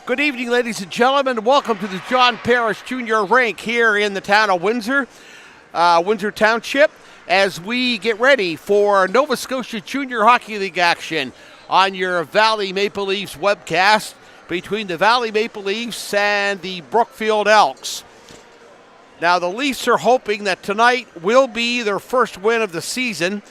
Good evening, ladies and gentlemen. Welcome to the John Parrish Jr. Rink here in the town of Windsor, Windsor Township, as we get ready for Nova Scotia Junior Hockey League action on your Valley Maple Leafs webcast between the Valley Maple Leafs and the Brookfield Elks. Now, the Leafs are hoping that tonight will be their first win of the season.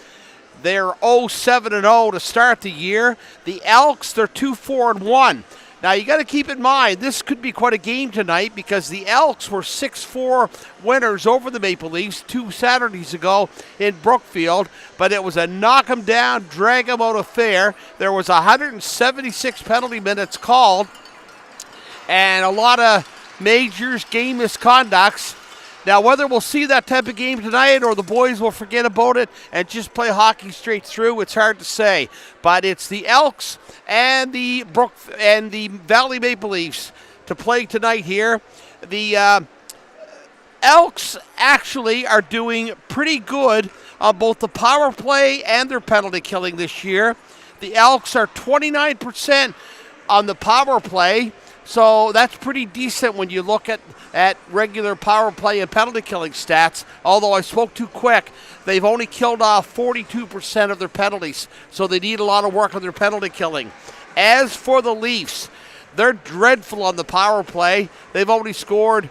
They're 0-7-0 to start the year. The Elks, they're 2-4-1. Now, you got to keep in mind, this could be quite a game tonight because the Elks were 6-4 winners over the Maple Leafs 2 Saturdays ago in Brookfield, but it was a knock-em-down, drag-em-out affair. There was 176 penalty minutes called and a lot of majors, game misconducts. Now, whether we'll see that type of game tonight or the boys will forget about it and just play hockey straight through, it's hard to say. But it's the Elks and the Valley Maple Leafs to play tonight here. The Elks actually are doing pretty good on both the power play and their penalty killing this year. The Elks are 29% on the power play, so that's pretty decent when you look at regular power play and penalty killing stats. Although I spoke too quick, they've only killed off 42% of their penalties, so they need a lot of work on their penalty killing. As for the Leafs, they're dreadful on the power play. They've only scored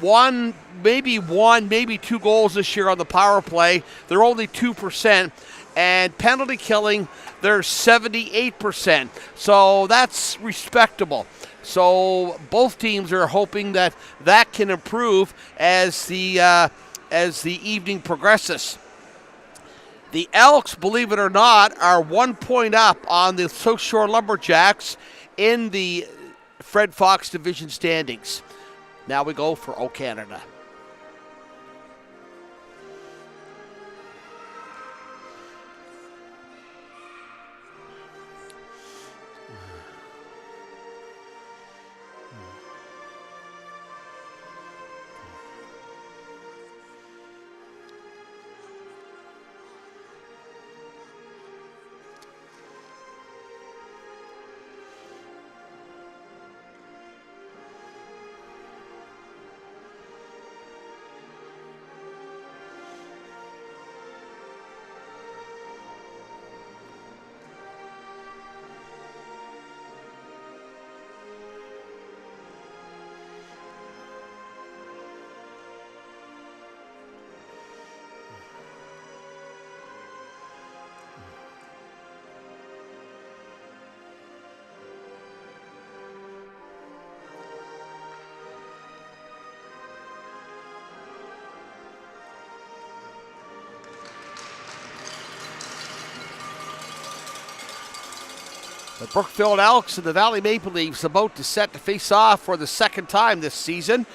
maybe 2 goals this year on the power play. They're only 2%. And penalty killing, they're 78%. So that's respectable. So both teams are hoping that can improve as the evening progresses. The Elks, believe it or not, are 1 point up on the South Shore Lumberjacks in the Fred Fox Division standings. Now we go for O Canada. The Brookfield Elks and the Valley Maple Leafs about to set to face off for the second time this season.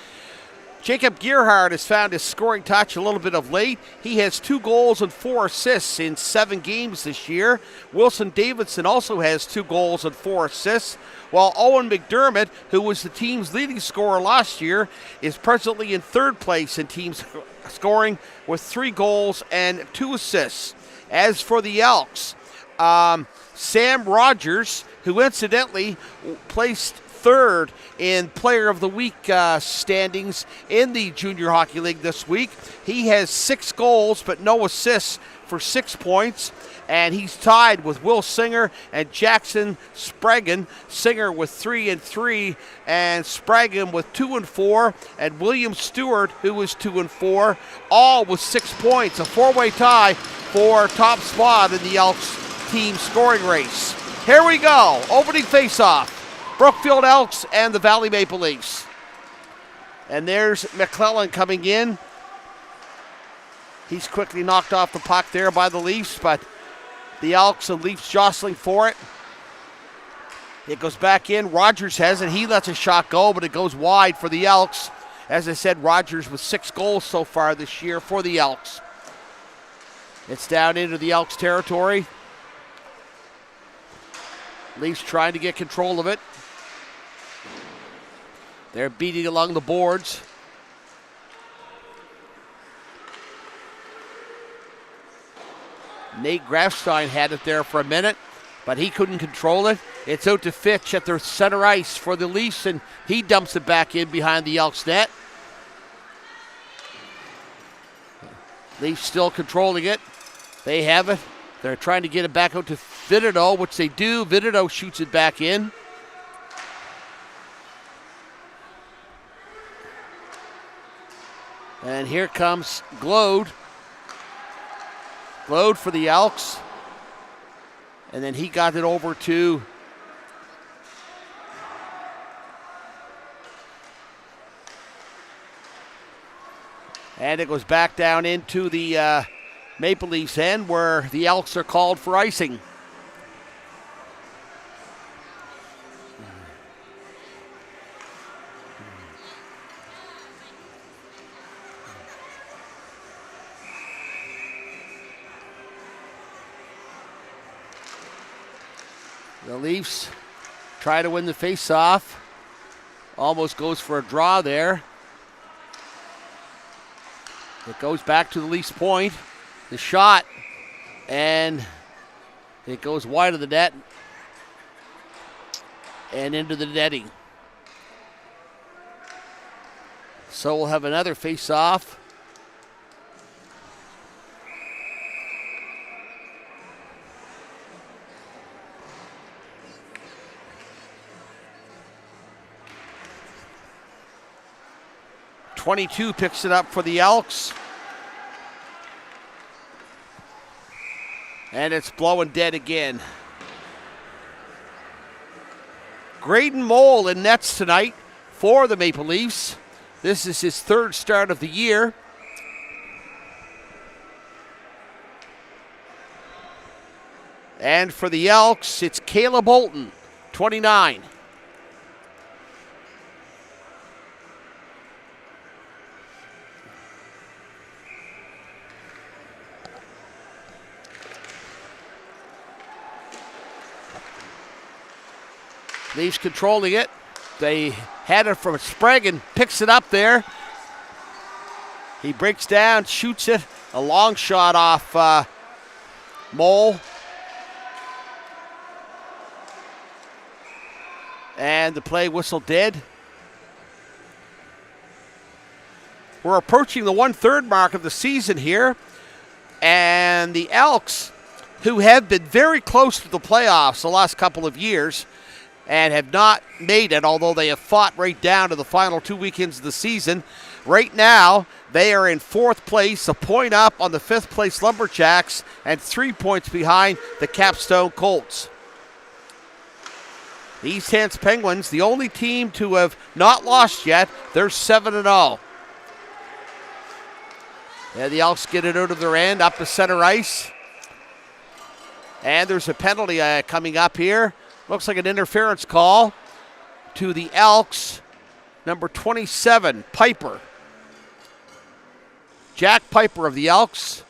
Jacob Gearhart has found his scoring touch a little bit of late. He has 2 goals and 4 assists in 7 games this year. Wilson Davidson also has 2 goals and 4 assists, while Owen McDermott, who was the team's leading scorer last year, is presently in 3rd place in team scoring with 3 goals and 2 assists. As for the Elks, Sam Rogers, who incidentally placed 3rd in Player of the Week standings in the Junior Hockey League this week. He has 6 goals but no assists for 6 points, and he's tied with Will Singer and Jackson Spragan. Singer with 3 and 3, and Spragan with 2 and 4, and William Stewart, who was 2 and 4, all with 6 points. A 4-way tie for top spot in the Elks team scoring race. Here we go. Opening face-off. Brookfield Elks and the Valley Maple Leafs. And there's McClellan coming in. He's quickly knocked off the puck there by the Leafs, but the Elks and Leafs jostling for it. It goes back in. Rogers has it. He lets a shot go, but it goes wide for the Elks. As I said, Rogers with 6 goals so far this year for the Elks. It's down into the Elks territory. Leafs trying to get control of it. They're beating along the boards. Nate Grafstein had it there for a minute. but he couldn't control it. It's out to Fitch at their center ice for the Leafs, and he dumps it back in behind the Elks net. Leafs still controlling it. They have it. They're trying to get it back out to Vidido, which they do. Vidido shoots it back in. And here comes Glode. Glode for the Elks. And then he got it over to and it goes back down into the Maple Leafs end where the Elks are called for icing. The Leafs try to win the face-off. Almost goes for a draw there. It goes back to the Leafs' point. The shot, and it goes wide of the net and into the netting. So we'll have another face-off. .22 picks it up for the Elks. And it's blowing dead again. Graydon Mole in nets tonight for the Maple Leafs. This is his third start of the year. And for the Elks, it's Caleb Bolton, 29. Leafs controlling it. They had it from Sprague, picks it up there. He breaks down, shoots it. A long shot off Mole. And the play whistle dead. We're approaching the 1/3 mark of the season here. And the Elks, who have been very close to the playoffs the last couple of years, and have not made it, although they have fought right down to the final 2 weekends of the season. Right now, they are in 4th place, a point up on the 5th place Lumberjacks, and 3 points behind the Capstone Colts. The East Hants Penguins, the only team to have not lost yet, they're 7-0. And the Elks get it out of their end, up to center ice. And there's a penalty coming up here. Looks like an interference call to the Elks. Number 27, Piper. Jack Piper of the Elks.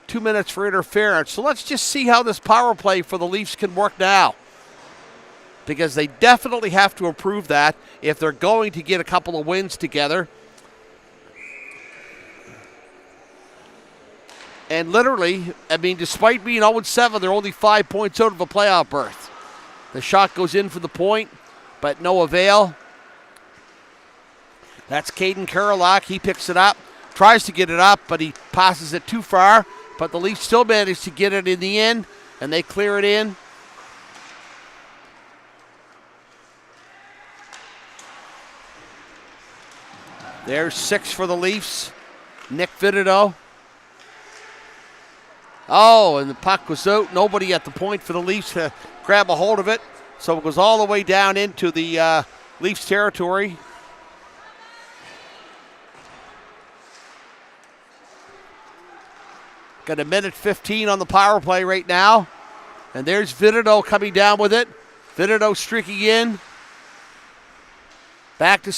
2 minutes for interference. So let's just see how this power play for the Leafs can work now. Because they definitely have to improve that if they're going to get a couple of wins together. And literally, I mean, despite being 0-7, they're only 5 points out of a playoff berth. The shot goes in for the point, but no avail. That's Caden Karolak. He picks it up, tries to get it up, but he passes it too far. But the Leafs still manage to get it in the end, and they clear it in. There's 6 for the Leafs. Nick Vidido. Oh, and the puck was out. Nobody at the point for the Leafs to grab a hold of it. So it goes all the way down into the Leafs territory. Got 1:15 on the power play right now. And there's Vidido coming down with it. Vidido streaking in. Back to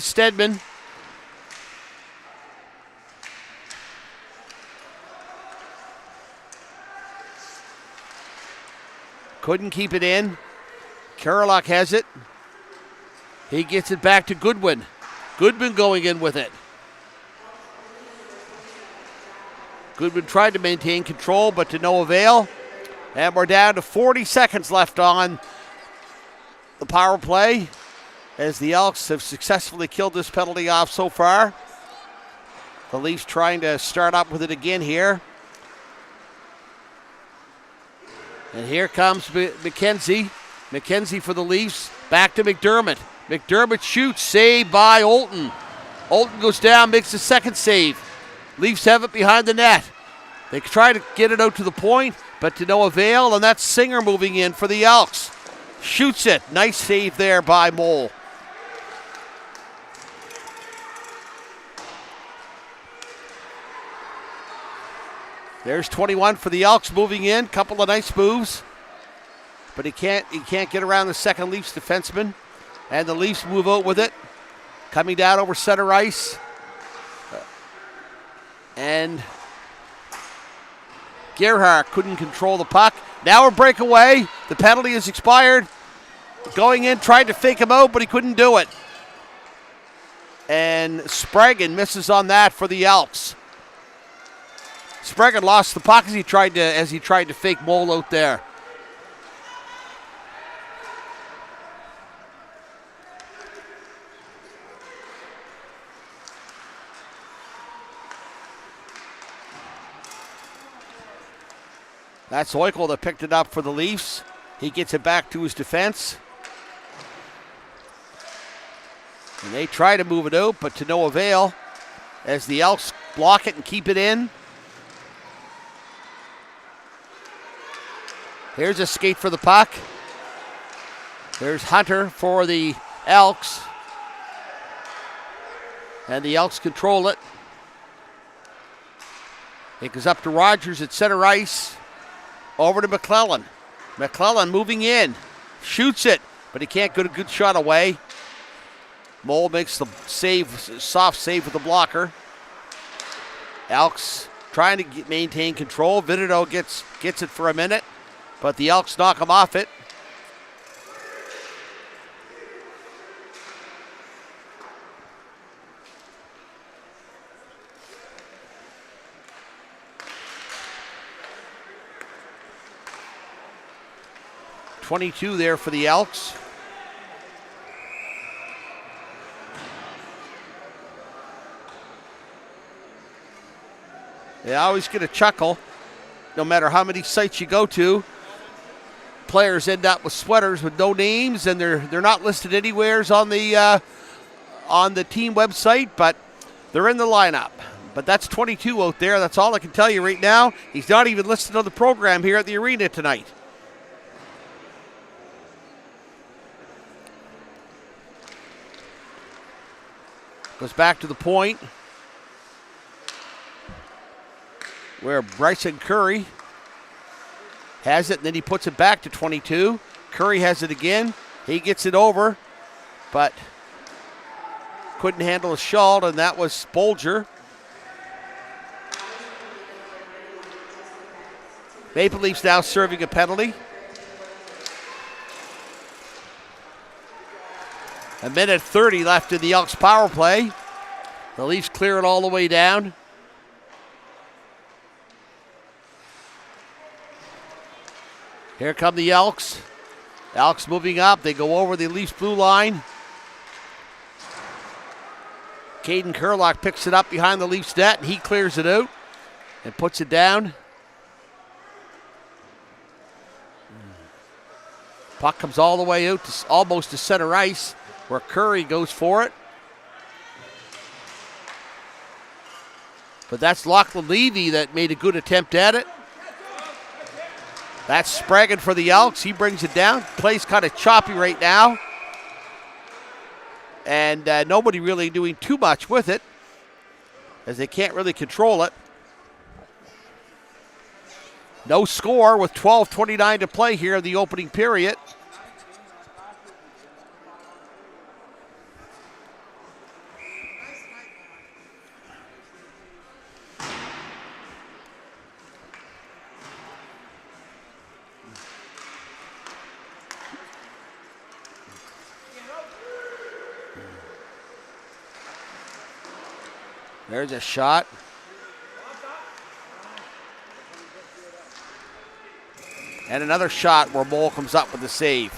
Stedman. Couldn't keep it in. Karolak has it. He gets it back to Goodwin. Goodwin going in with it. Goodwin tried to maintain control, but to no avail. And we're down to 40 seconds left on the power play as the Elks have successfully killed this penalty off so far. The Leafs trying to start up with it again here. And here comes McKenzie. McKenzie for the Leafs. Back to McDermott. McDermott shoots. Saved by Olton. Olton goes down, makes a second save. Leafs have it behind the net. They try to get it out to the point, but to no avail, and that's Singer moving in for the Elks. Shoots it. Nice save there by Mole. There's 21 for the Elks moving in. Couple of nice moves. But he can't get around the second Leafs defenseman. And the Leafs move out with it. Coming down over center ice. And Gerhardt couldn't control the puck. Now a breakaway. The penalty is expired. Going in, tried to fake him out, but he couldn't do it. And Spragan misses on that for the Elks. Spragan lost the puck as he tried to fake Mole out there. That's Oikle that picked it up for the Leafs. He gets it back to his defense. And they try to move it out, but to no avail as the Elks block it and keep it in. Here's a skate for the puck. There's Hunter for the Elks. And the Elks control it. It goes up to Rogers at center ice. Over to McClellan. McClellan moving in. Shoots it, but he can't get a good shot away. Mole makes the save, soft save with the blocker. Elks trying to maintain control. Vitito gets it for a minute, but the Elks knock him off it. .22 there for the Elks. They always get a chuckle. No matter how many sites you go to, players end up with sweaters with no names, and they're not listed anywhere on the team website, but they're in the lineup. But that's 22 out there. That's all I can tell you right now. He's not even listed on the program here at the arena tonight. Goes back to the point where Bryson Curry has it, and then he puts it back to 22. Curry has it again. He gets it over, but couldn't handle a shot, and that was Bolger. Maple Leafs now serving a penalty. A minute 30 left in the Elks power play. The Leafs clear it all the way down. Here come the Elks. Elks moving up. They go over the Leafs blue line. Caden Kurlock picks it up behind the Leafs net, and he clears it out and puts it down. Puck comes all the way out to almost to center ice, where Curry goes for it. But that's Lachlan Levy that made a good attempt at it. That's Spragan for the Elks. He brings it down. Play's kind of choppy right now. And nobody really doing too much with it, as they can't really control it. No score with 12:29 to play here in the opening period. There's a shot. And another shot where Mole comes up with the save.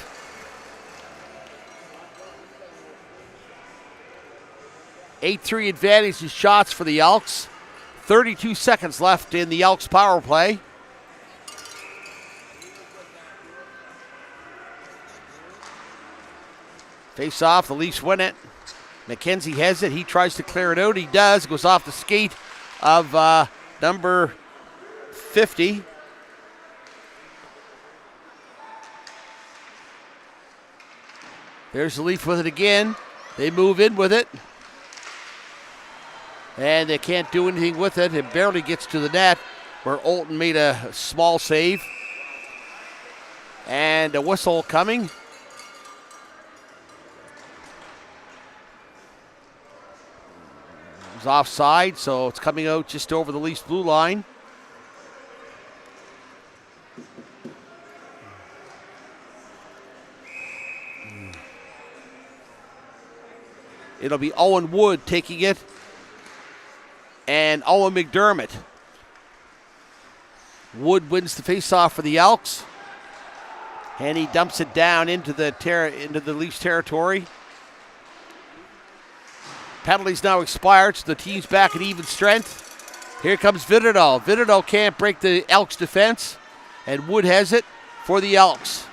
(8-3) advantage in shots for the Elks. 32 seconds left in the Elks power play. Face off, the Leafs win it. McKenzie has it. He tries to clear it out. He does. Goes off the skate of number 50. There's the Leaf with it again. They move in with it. And they can't do anything with it. It barely gets to the net where Olton made a small save. And a whistle coming. It's offside, so it's coming out just over the Leafs blue line. It'll be Owen Wood taking it. And Owen McDermott. Wood wins the faceoff for the Elks. And he dumps it down into the Leafs territory. Penalties now expired, so the team's back at even strength. Here comes Vitadol. Vitadol can't break the Elks defense. And Wood has it for the Elks.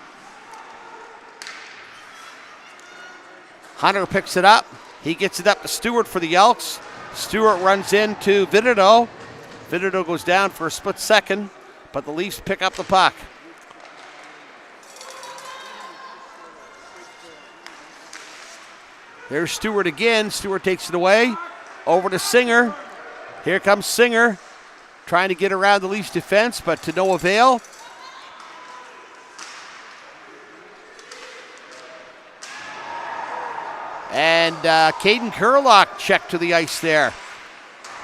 Hunter picks it up. He gets it up to Stewart for the Elks. Stewart runs into Vitadol. Vitadol goes down for a split second, but the Leafs pick up the puck. There's Stewart again. Stewart takes it away. Over to Singer. Here comes Singer, trying to get around the Leafs defense, but to no avail. And Caden Kurlock checked to the ice there.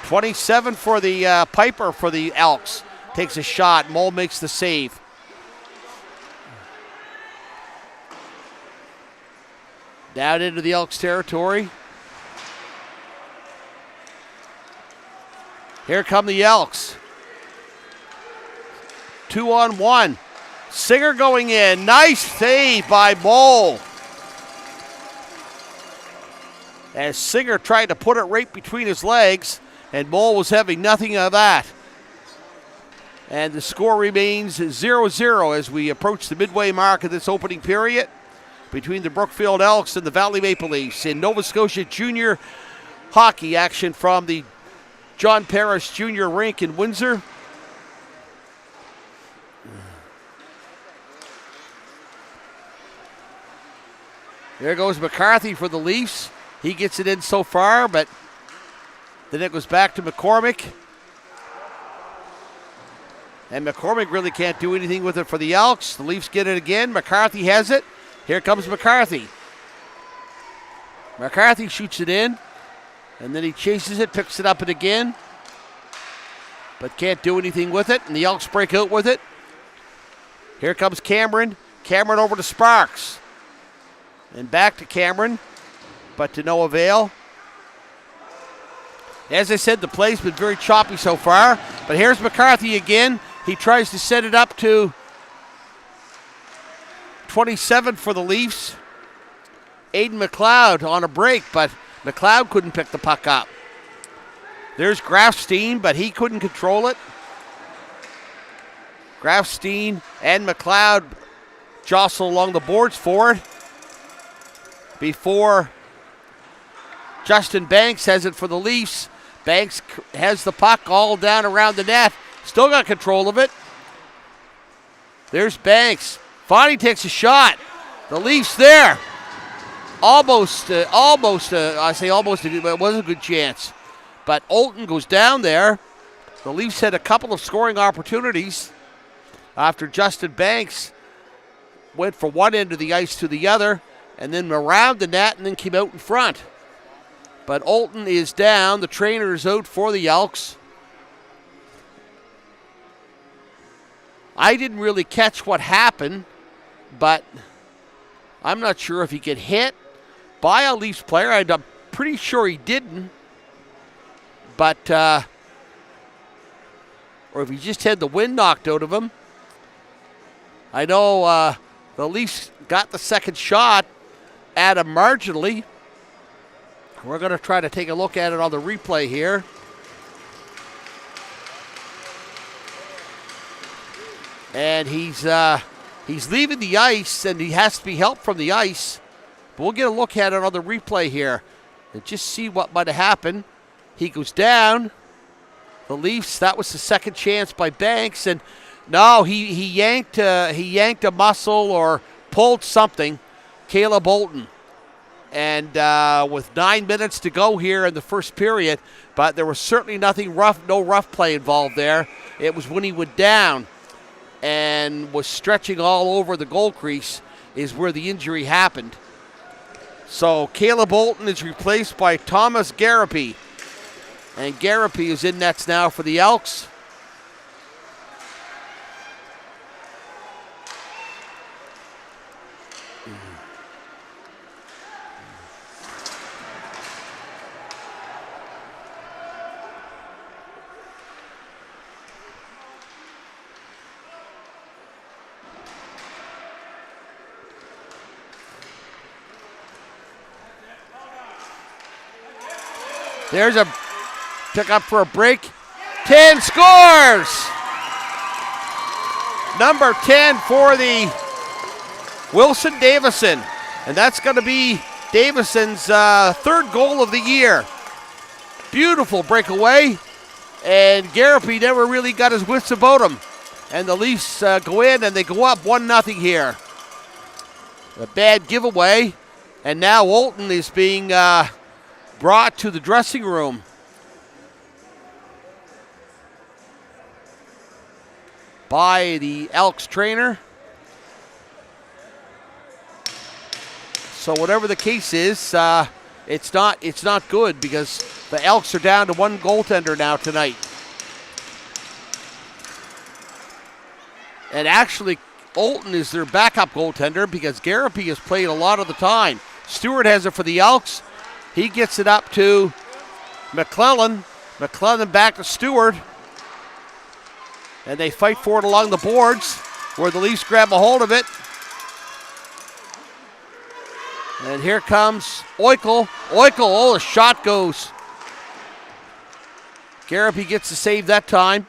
27 for the Piper for the Elks. Takes a shot. Mole makes the save. Down into the Elks territory. Here come the Elks. 2-on-1. Singer going in. Nice save by Mole. As Singer tried to put it right between his legs, and Mole was having nothing of that. And the score remains 0-0 as we approach the midway mark of this opening period between the Brookfield Elks and the Valley Maple Leafs in Nova Scotia junior hockey action from the John Parrish Junior Rink in Windsor. There goes McCarthy for the Leafs. He gets it in so far, but then it goes back to McCormick. And McCormick really can't do anything with it for the Elks. The Leafs get it again. McCarthy has it. Here comes McCarthy. McCarthy shoots it in, and then he chases it, picks it up and again, but can't do anything with it, and the Elks break out with it. Here comes Cameron. Cameron over to Sparks. And back to Cameron, but to no avail. As I said, the play's been very choppy so far, but here's McCarthy again. He tries to set it up to 27 for the Leafs. Aiden McLeod on a break, but McLeod couldn't pick the puck up. There's Grafstein, but he couldn't control it. Grafstein and McLeod jostle along the boards for it before Justin Banks has it for the Leafs. Banks has the puck all down around the net. Still got control of it. There's Banks. Fonnie takes a shot. The Leafs there. Almost, it was a good chance. But Olton goes down there. The Leafs had a couple of scoring opportunities after Justin Banks went from one end of the ice to the other and then around the net and then came out in front. But Olton is down. The trainer is out for the Elks. I didn't really catch what happened, but I'm not sure if he get hit by a Leafs player. I'm pretty sure he didn't. But, or if he just had the wind knocked out of him. I know the Leafs got the second shot at him marginally. We're going to try to take a look at it on the replay here. And he's leaving the ice, and he has to be helped from the ice. But we'll get a look at it on the replay here and just see what might have happened. He goes down. The Leafs, that was the second chance by Banks, and no, he yanked a muscle or pulled something. Caleb Olton. And with 9 minutes to go here in the first period, but there was certainly nothing rough, no rough play involved there. It was when he went down and was stretching all over the goal crease is where the injury happened. So Caleb Olton is replaced by Thomas Garapy. And Garapy is in nets now for the Elks. There's a pick up for a break. 10 scores! Number 10 for the Wilson Davison. And that's going to be Davison's third goal of the year. Beautiful breakaway. And Garapy never really got his wits about him. And the Leafs go in and they go up 1-0 here. A bad giveaway. And now Olton is being brought to the dressing room. By the Elks trainer. So whatever the case is, it's not good because the Elks are down to one goaltender now tonight. And actually, Olton is their backup goaltender because Garapy has played a lot of the time. Stewart has it for the Elks. He gets it up to McClellan. McClellan back to Stewart. And they fight for it along the boards where the Leafs grab a hold of it. And here comes Eichel. Oh, the shot goes. Garapy gets the save that time.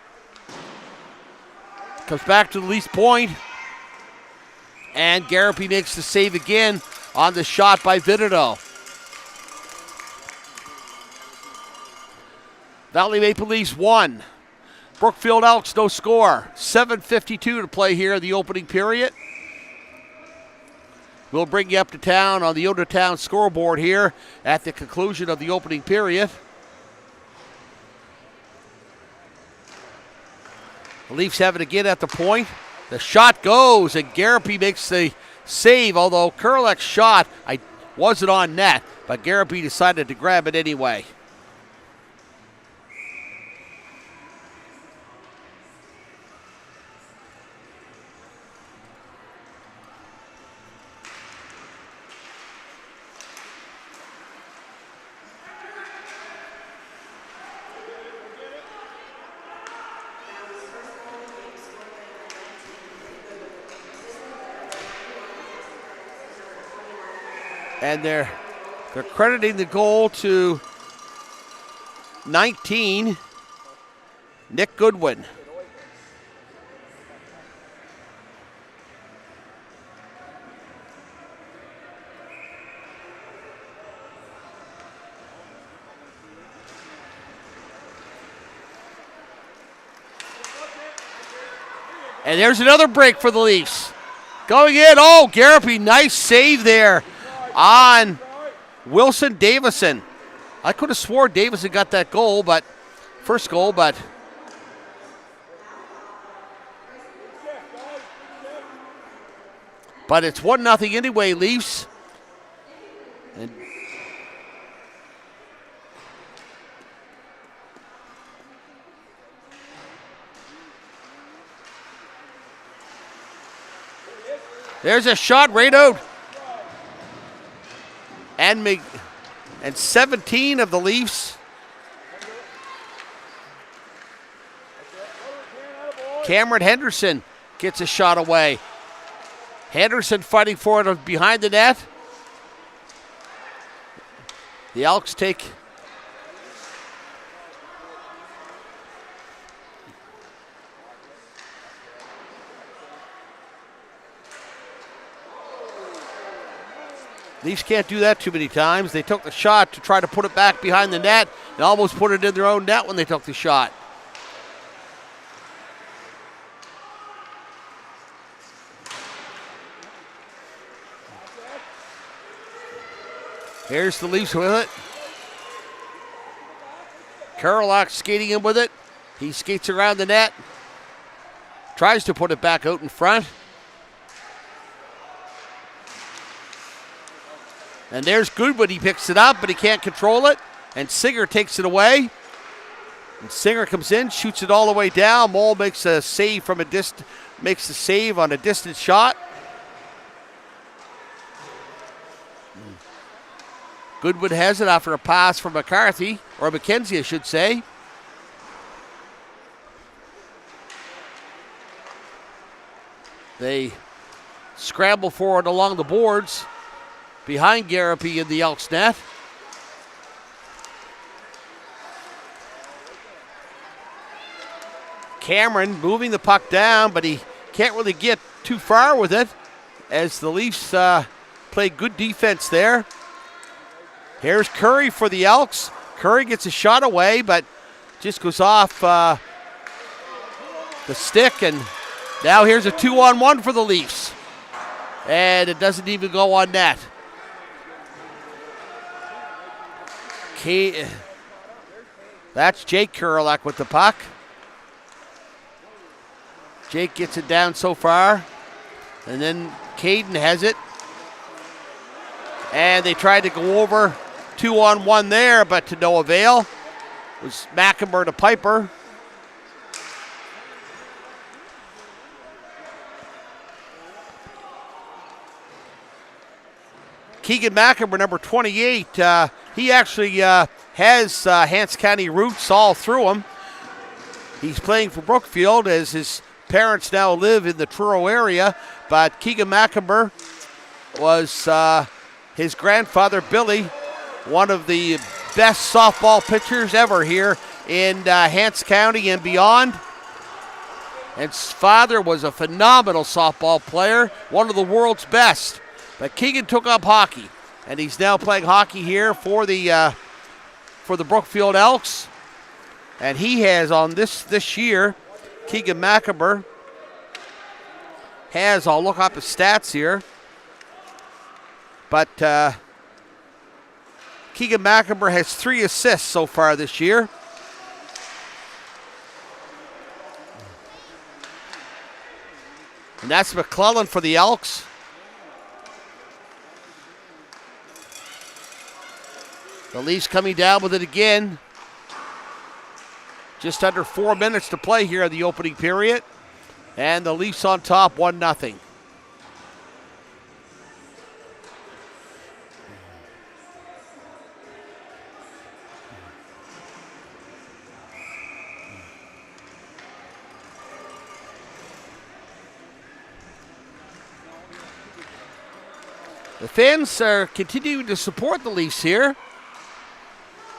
Comes back to the Leafs point. And Garapy makes the save again on the shot by Vitito. Valley Maple Leafs 1. Brookfield Elks no score. 7:52 to play here in the opening period. We'll bring you up to town on the Out of Town scoreboard here at the conclusion of the opening period. The Leafs have it again at the point. The shot goes and Garapy makes the save, although Kurlek's shot wasn't on net, but Garapy decided to grab it anyway. And they're crediting the goal to 19, Nick Goodwin. And there's another break for the Leafs. Going in, Garapy, nice save there on Wilson Davison. I could have swore Davison got that goal, first goal, but it's 1-0 anyway, Leafs. And there's a shot right out. And 17 of the Leafs. Cameron Henderson gets a shot away. Henderson fighting for it behind the net. The Elks take... Leafs can't do that too many times. They took the shot to try to put it back behind the net and almost put it in their own net when they took the shot. Here's the Leafs with it. Kerlach skating in with it. He skates around the net. Tries to put it back out in front. And there's Goodwood. He picks it up, but he can't control it. And Singer takes it away. And Singer comes in, shoots it all the way down. Mole makes a save from makes the save on a distant shot. Goodwood has it after a pass from McCarthy, or McKenzie, I should say. They scramble forward along the boards behind Garapy in the Elks net. Cameron moving the puck down, but he can't really get too far with it as the Leafs play good defense there. Here's Curry for the Elks. Curry gets a shot away, but just goes off the stick, and now here's a 2-on-1 for the Leafs. And it doesn't even go on net. That's Jake Kerlach with the puck. Jake gets it down so far. And then Caden has it. And they tried to go over 2-on-1 there, but to no avail. It was McEnber to Piper. Keegan McEnber, number 28, he actually has Hants County roots all through him. He's playing for Brookfield as his parents now live in the Truro area, but Keegan McEnber was his grandfather, Billy, one of the best softball pitchers ever here in Hants County and beyond. And his father was a phenomenal softball player, one of the world's best. But Keegan took up hockey, and he's now playing hockey here for the Brookfield Elks. And he has on this year, Keegan McEnber has, I'll look up his stats here, but Keegan McEnber has 3 assists so far this year. And that's McClellan for the Elks. The Leafs coming down with it again. Just under 4 minutes to play here in the opening period. And the Leafs on top, 1-0. The fans are continuing to support the Leafs here.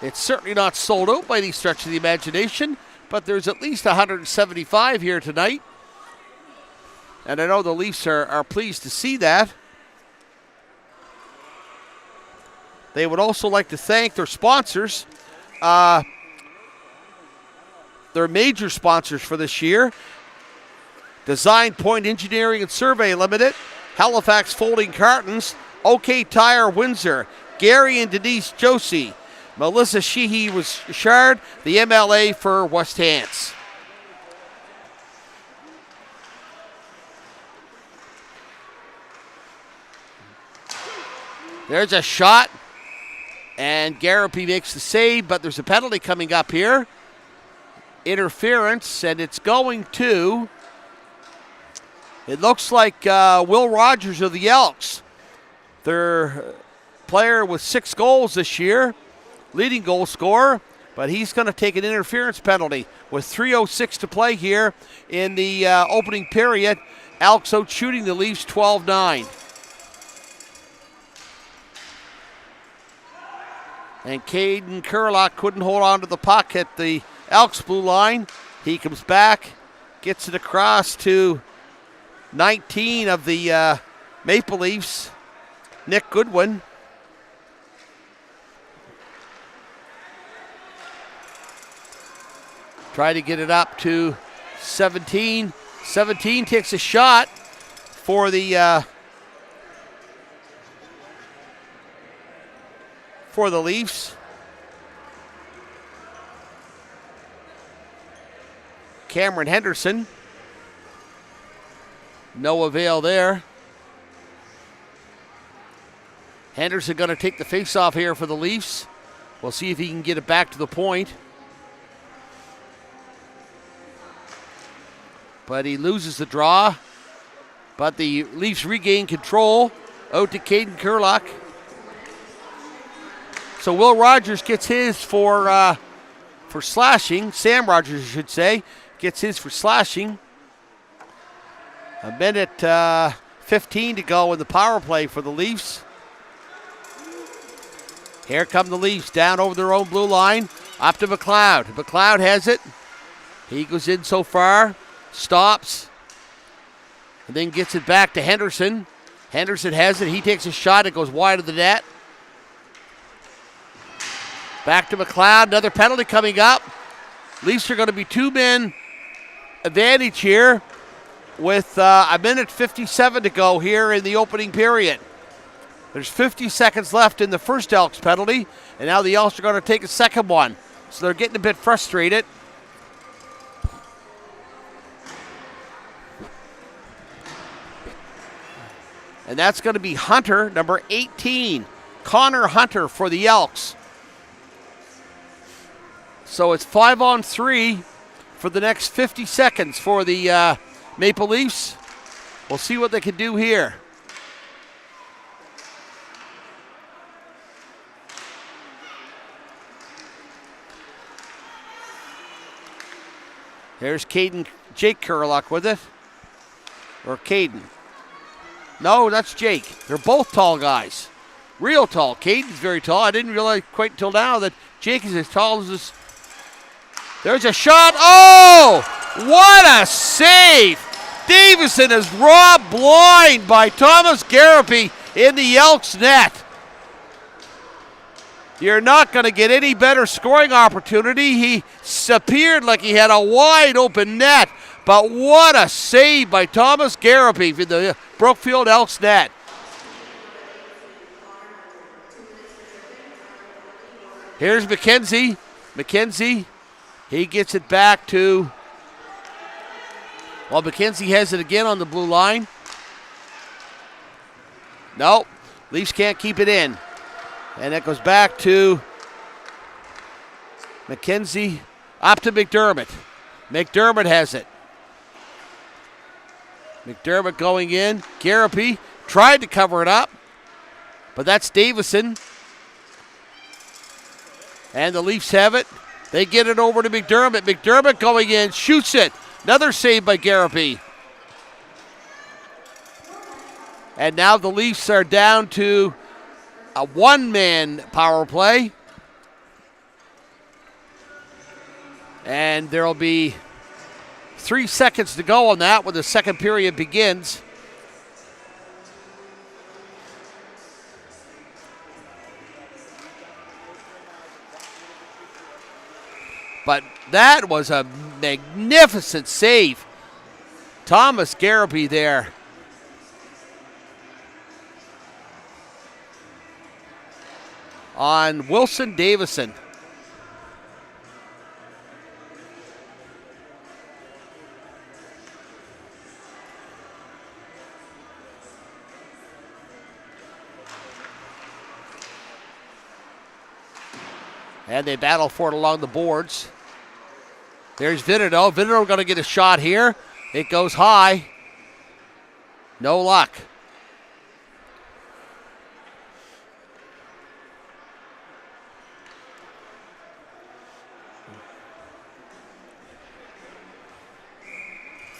It's certainly not sold out by any stretch of the imagination, but there's at least 175 here tonight. And I know the Leafs are pleased to see that. They would also like to thank their sponsors, their major sponsors for this year. Design Point Engineering and Survey Limited, Halifax Folding Cartons, OK Tire Windsor, Gary and Denise Josie, Melissa Sheehy was Shard, the MLA for West Hants. There's a shot, and Garapy makes the save, but there's a penalty coming up here. Interference, and it's going to, it looks like Will Rogers of the Elks. Their player with 6 goals this year. Leading goal scorer, but he's going to take an interference penalty with 3:06 to play here in the opening period. Elks out shooting the Leafs 12-9. And Caden Kurlock couldn't hold on to the puck at the Elks blue line. He comes back, gets it across to 19 of the Maple Leafs, Nick Goodwin. Try to get it up to 17. 17 takes a shot for the Leafs. Cameron Henderson. No avail there. Henderson going to take the faceoff here for the Leafs. We'll see if he can get it back to the point. But he loses the draw. But the Leafs regain control. Out to Caden Kurlock. So Will Rogers gets his for slashing. Sam Rogers, I should say, gets his for slashing. A minute 15 to go in the power play for the Leafs. Here come the Leafs down over their own blue line. Up to McLeod. McLeod has it. He goes in so far. Stops. And then gets it back to Henderson. Henderson has it. He takes a shot. It goes wide of the net. Back to McLeod. Another penalty coming up. Leafs are going to be 2-man advantage here with a minute 57 to go here in the opening period. There's 50 seconds left in the first Elks penalty, and now the Elks are going to take a second one. So they're getting a bit frustrated. And that's going to be Hunter, number 18. Connor Hunter for the Elks. So it's 5-on-3 for the next 50 seconds for the Maple Leafs. We'll see what they can do here. There's Jake Kurlock with it. Or Caden. No, that's Jake. They're both tall guys. Real tall. Caden's very tall. I didn't realize quite until now that Jake is as tall as this. There's a shot. Oh! What a save! Davison is robbed blind by Thomas Garapi in the Elks net. You're not going to get any better scoring opportunity. He appeared like he had a wide open net. But what a save by Thomas Garapi in the Brookfield Elks net. Here's McKenzie. McKenzie, he gets it back to, well, McKenzie has it again on the blue line. No, Leafs can't keep it in. And it goes back to McKenzie, up to McDermott. McDermott has it. McDermott going in. Garapi tried to cover it up, but that's Davison. And the Leafs have it. They get it over to McDermott. McDermott going in, shoots it. Another save by Garapi. And now the Leafs are down to a one-man power play. And there will be 3 seconds to go on that when the second period begins. But that was a magnificent save. Thomas Garapi there. On Wilson Davison. And they battle for it along the boards. There's Vinito. Vinito going to get a shot here. It goes high. No luck.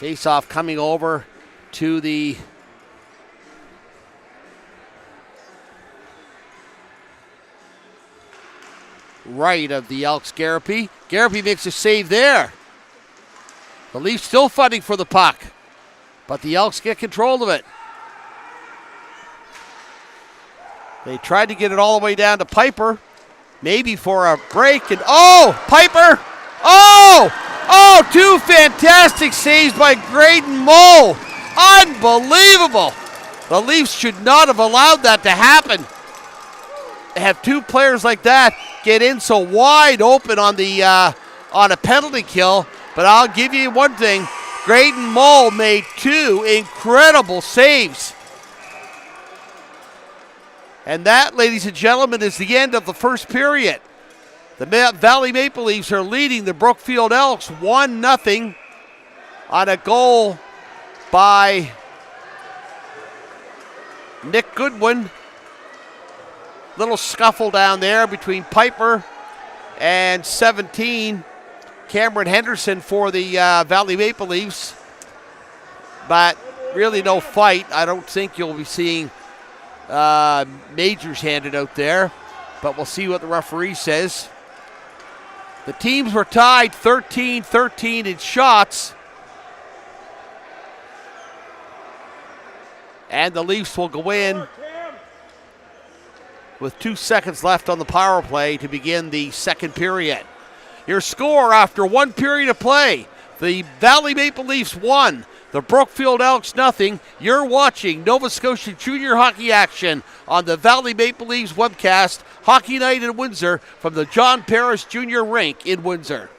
Face-off coming over to the right of the Elks. Garapy. Garapy makes a save there. The Leafs still fighting for the puck, but the Elks get control of it. They tried to get it all the way down to Piper, maybe for a break, and Piper! Two fantastic saves by Graydon Moll. Unbelievable. The Leafs should not have allowed that to happen. They have two players like that get in so wide open on a penalty kill. But I'll give you one thing. Graydon Moll made two incredible saves. And that, ladies and gentlemen, is the end of the first period. The Valley Maple Leafs are leading the Brookfield Elks 1-0 on a goal by Nick Goodwin. Little scuffle down there between Piper and 17, Cameron Henderson for the Valley Maple Leafs. But really no fight. I don't think you'll be seeing majors handed out there. But we'll see what the referee says. The teams were tied 13-13 in shots. And the Leafs will go in with 2 seconds left on the power play to begin the second period. Your score after 1 period of play: the Valley Maple Leafs 1, the Brookfield Elks 0. You're watching Nova Scotia junior hockey action on the Valley Maple Leafs webcast, Hockey Night in Windsor, from the John Parrish Junior Rink in Windsor.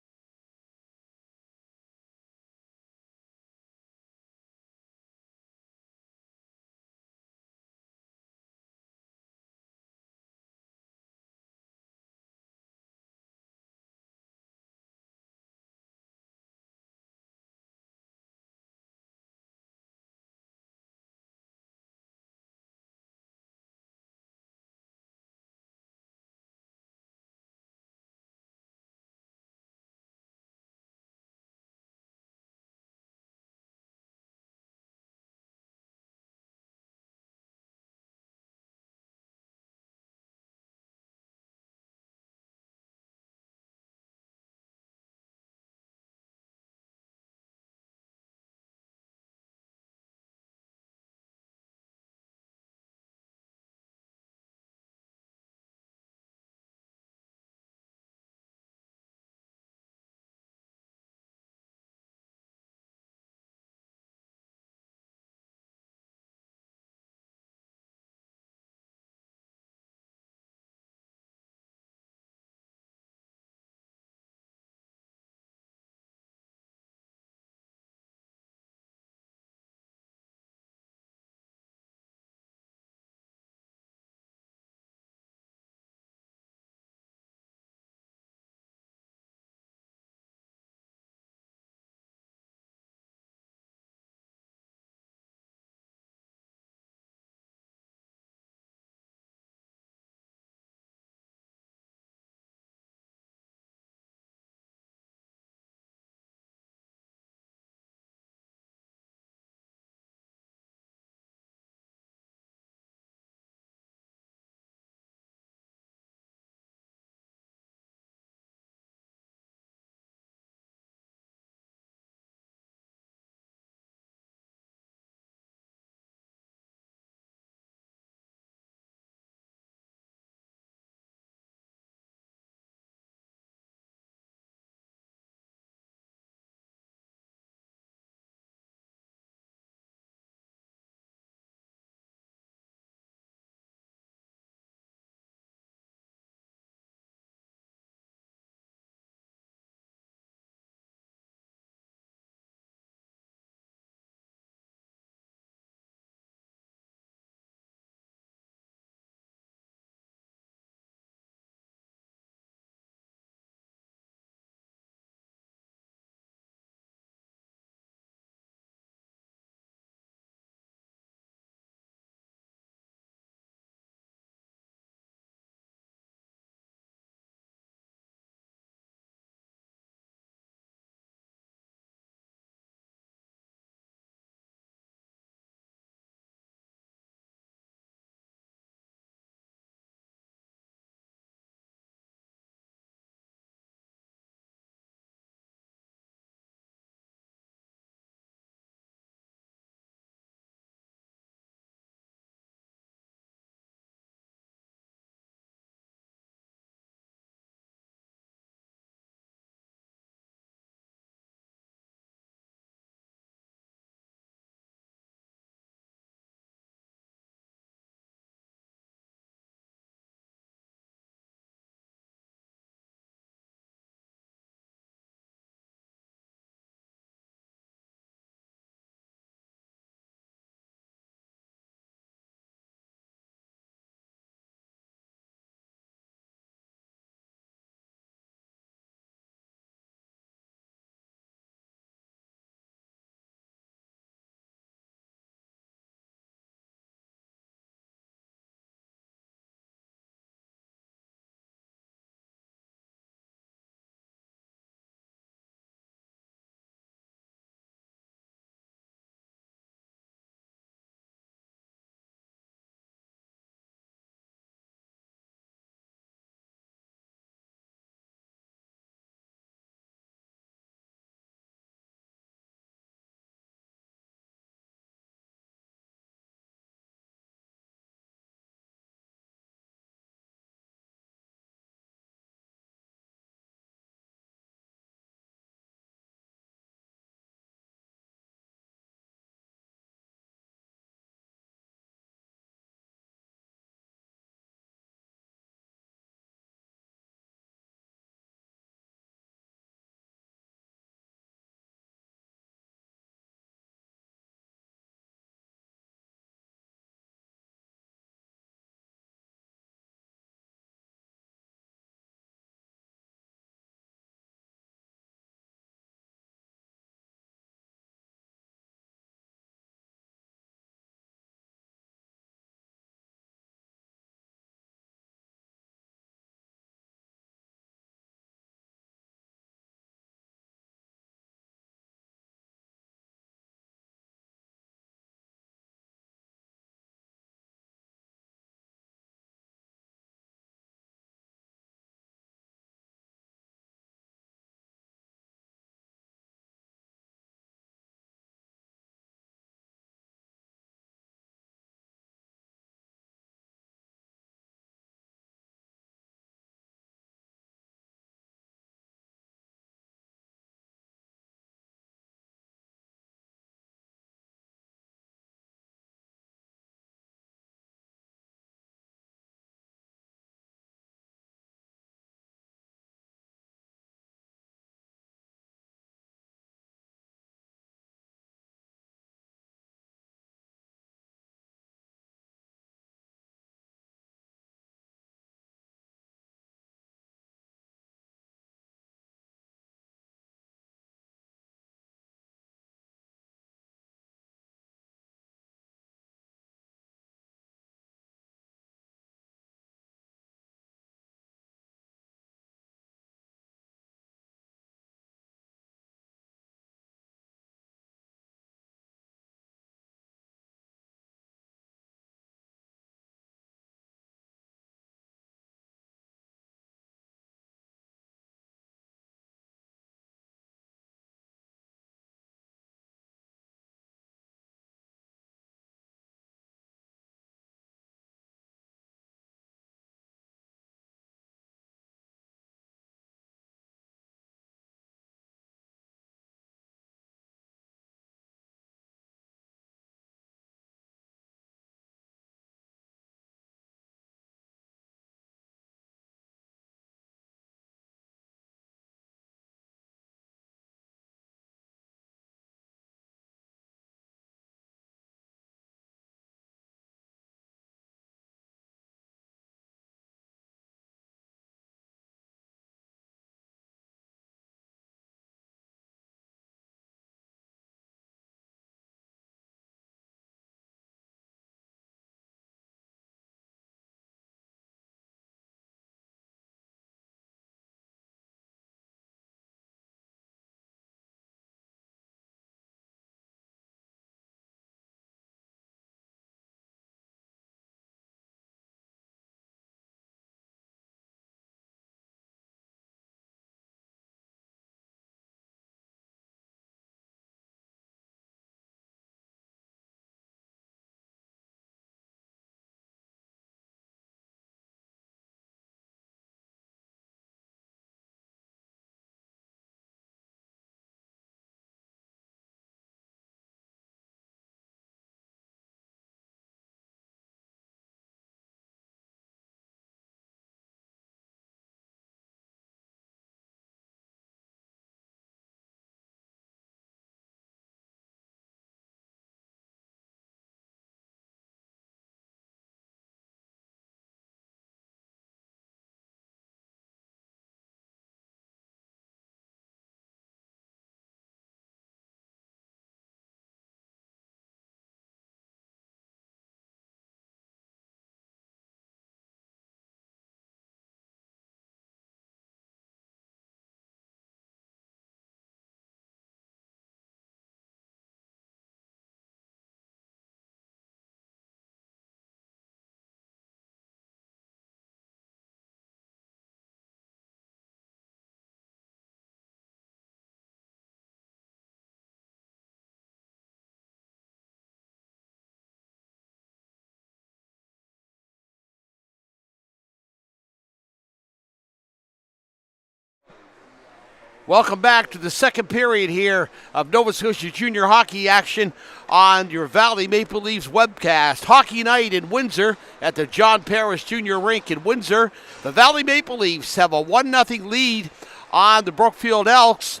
Welcome back to the second period here of Nova Scotia Junior Hockey action on your Valley Maple Leafs webcast. Hockey night in Windsor at the John Parrish Junior Rink in Windsor. The Valley Maple Leafs have a 1-0 lead on the Brookfield Elks.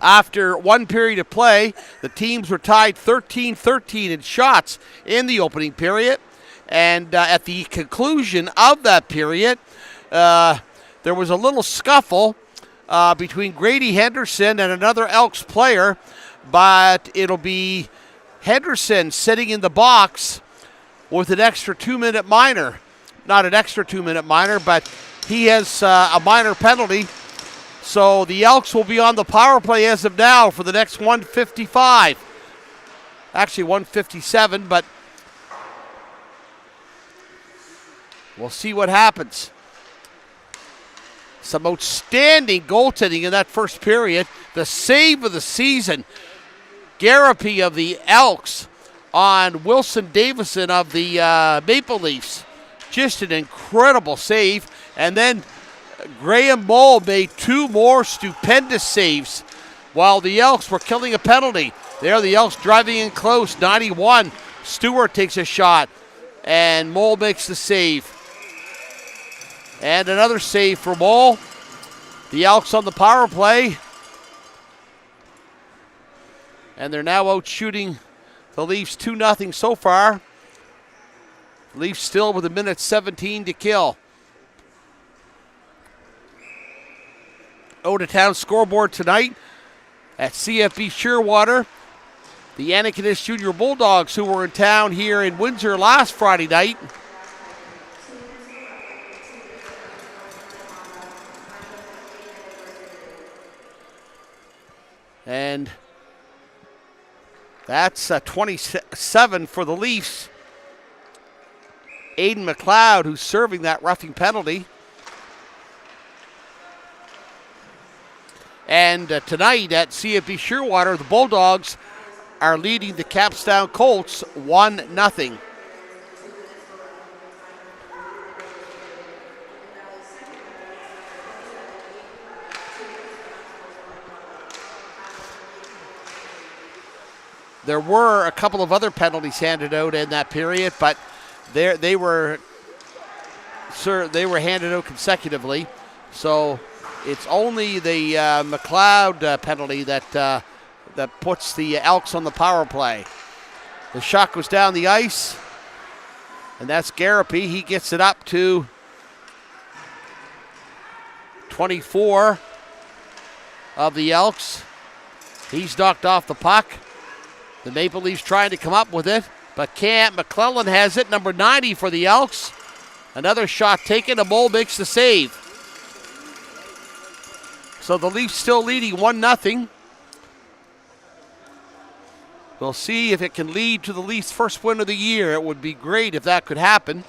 After one period of play, the teams were tied 13-13 in shots in the opening period. And at the conclusion of that period, there was a little scuffle between Grady Henderson and another Elks player, but it'll be Henderson sitting in the box with an extra 2-minute minor. Not an extra 2-minute minor, but he has a minor penalty. So the Elks will be on the power play as of now for the next 155. Actually 157, but we'll see what happens. Some outstanding goaltending in that first period. The save of the season. Garapi of the Elks on Wilson Davison of the Maple Leafs. Just an incredible save. And then Graham Moll made two more stupendous saves while the Elks were killing a penalty. There the Elks driving in close. 91. Stewart takes a shot. And Moll makes the save. And another save for Moll. The Elks on the power play. And they're now out shooting the Leafs 2-0 so far. Leafs still with 1:17 to kill. Out-of-town scoreboard tonight at CFB Shearwater. The Anakinus Junior Bulldogs, who were in town here in Windsor last Friday night, and that's 27 for the Leafs. Aiden McLeod, who's serving that roughing penalty. And tonight at CFB Shearwater, the Bulldogs are leading the Capstown Colts 1-0. There were a couple of other penalties handed out in that period, but they were handed out consecutively. So it's only the McLeod penalty that puts the Elks on the power play. The shot goes down the ice, and that's Garapi. He gets it up to 24 of the Elks. He's knocked off the puck. The Maple Leafs trying to come up with it, but can't. McClellan has it, number 90 for the Elks. Another shot taken, and Moll makes the save. So the Leafs still leading 1-0. We'll see if it can lead to the Leafs' first win of the year. It would be great if that could happen.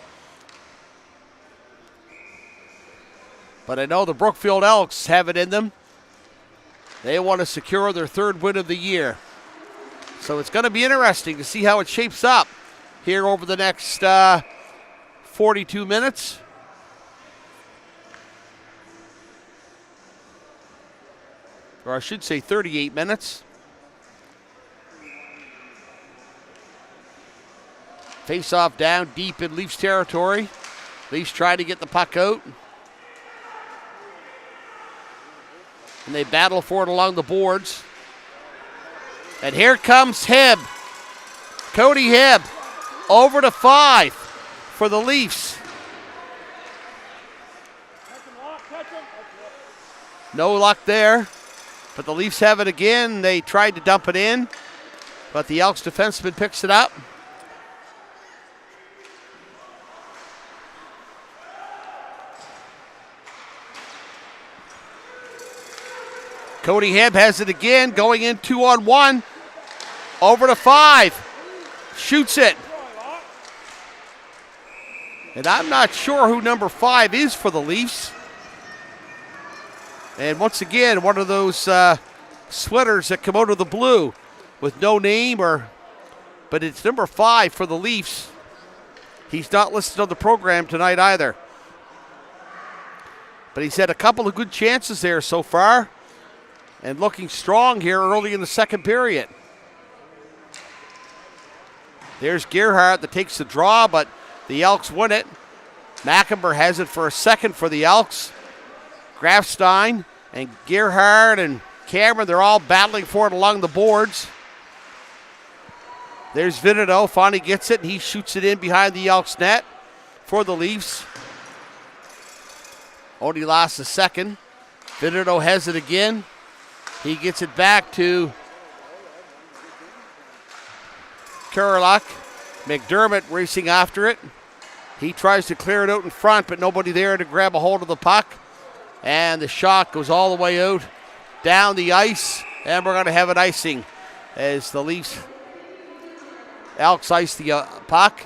But I know the Brookfield Elks have it in them. They want to secure their third win of the year. So it's going to be interesting to see how it shapes up here over the next 42 minutes. Or I should say 38 minutes. Face-off down deep in Leafs territory. Leafs trying to get the puck out. And they battle for it along the boards. And here comes Hebb. Cody Hebb over to 5 for the Leafs. No luck there. But the Leafs have it again. They tried to dump it in, but the Elks defenseman picks it up. Cody Hebb has it again, going in 2-on-1. Over to 5. Shoots it. And I'm not sure who number 5 is for the Leafs. And once again, one of those sweaters that come out of the blue with no name, but it's number 5 for the Leafs. He's not listed on the program tonight either. But he's had a couple of good chances there so far. and looking strong here early in the second period. There's Gerhardt that takes the draw, but the Elks win it. Mackenber has it for a second for the Elks. Grafstein and Gerhardt and Cameron, they're all battling for it along the boards. There's Vinito, finally gets it, and he shoots it in behind the Elks net for the Leafs. Only lost a second. Vinito has it again. He gets it back to Kurlock. McDermott racing after it. He tries to clear it out in front, but nobody there to grab a hold of the puck. And the shot goes all the way out, down the ice, and we're going to have an icing as the Leafs, Elks ice the puck.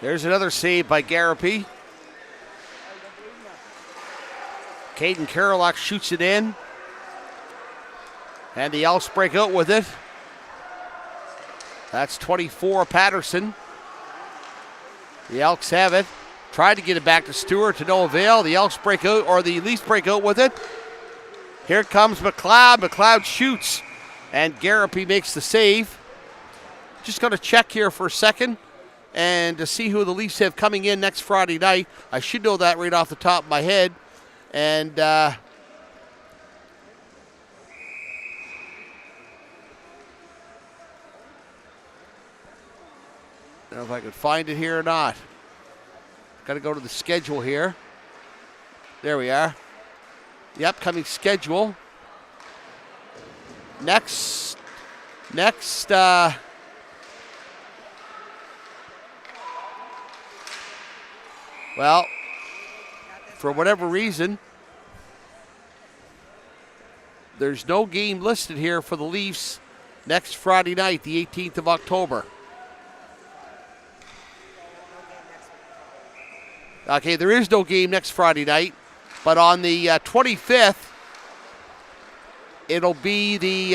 There's another save by Garapi. Caden Kurlock shoots it in. And the Elks break out with it. That's 24, Patterson. The Elks have it. Tried to get it back to Stewart to no avail. The Elks break out, or the Leafs break out with it. Here comes McLeod. McLeod shoots, and Garapi makes the save. Just going to check here for a second and to see who the Leafs have coming in next Friday night. I should know that right off the top of my head. And I don't know if I could find it here or not. Got to go to the schedule here. There we are. The upcoming schedule. Next, well, for whatever reason, there's no game listed here for the Leafs next Friday night, the 18th of October. Okay, there is no game next Friday night, but on the 25th, it'll be the,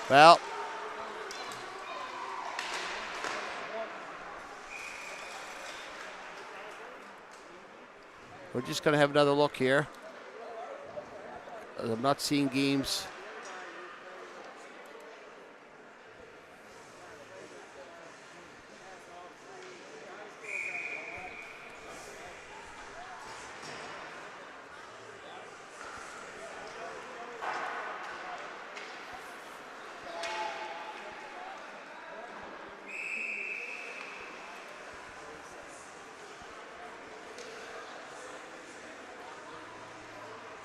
well, we're just going to have another look here. I'm not seeing games.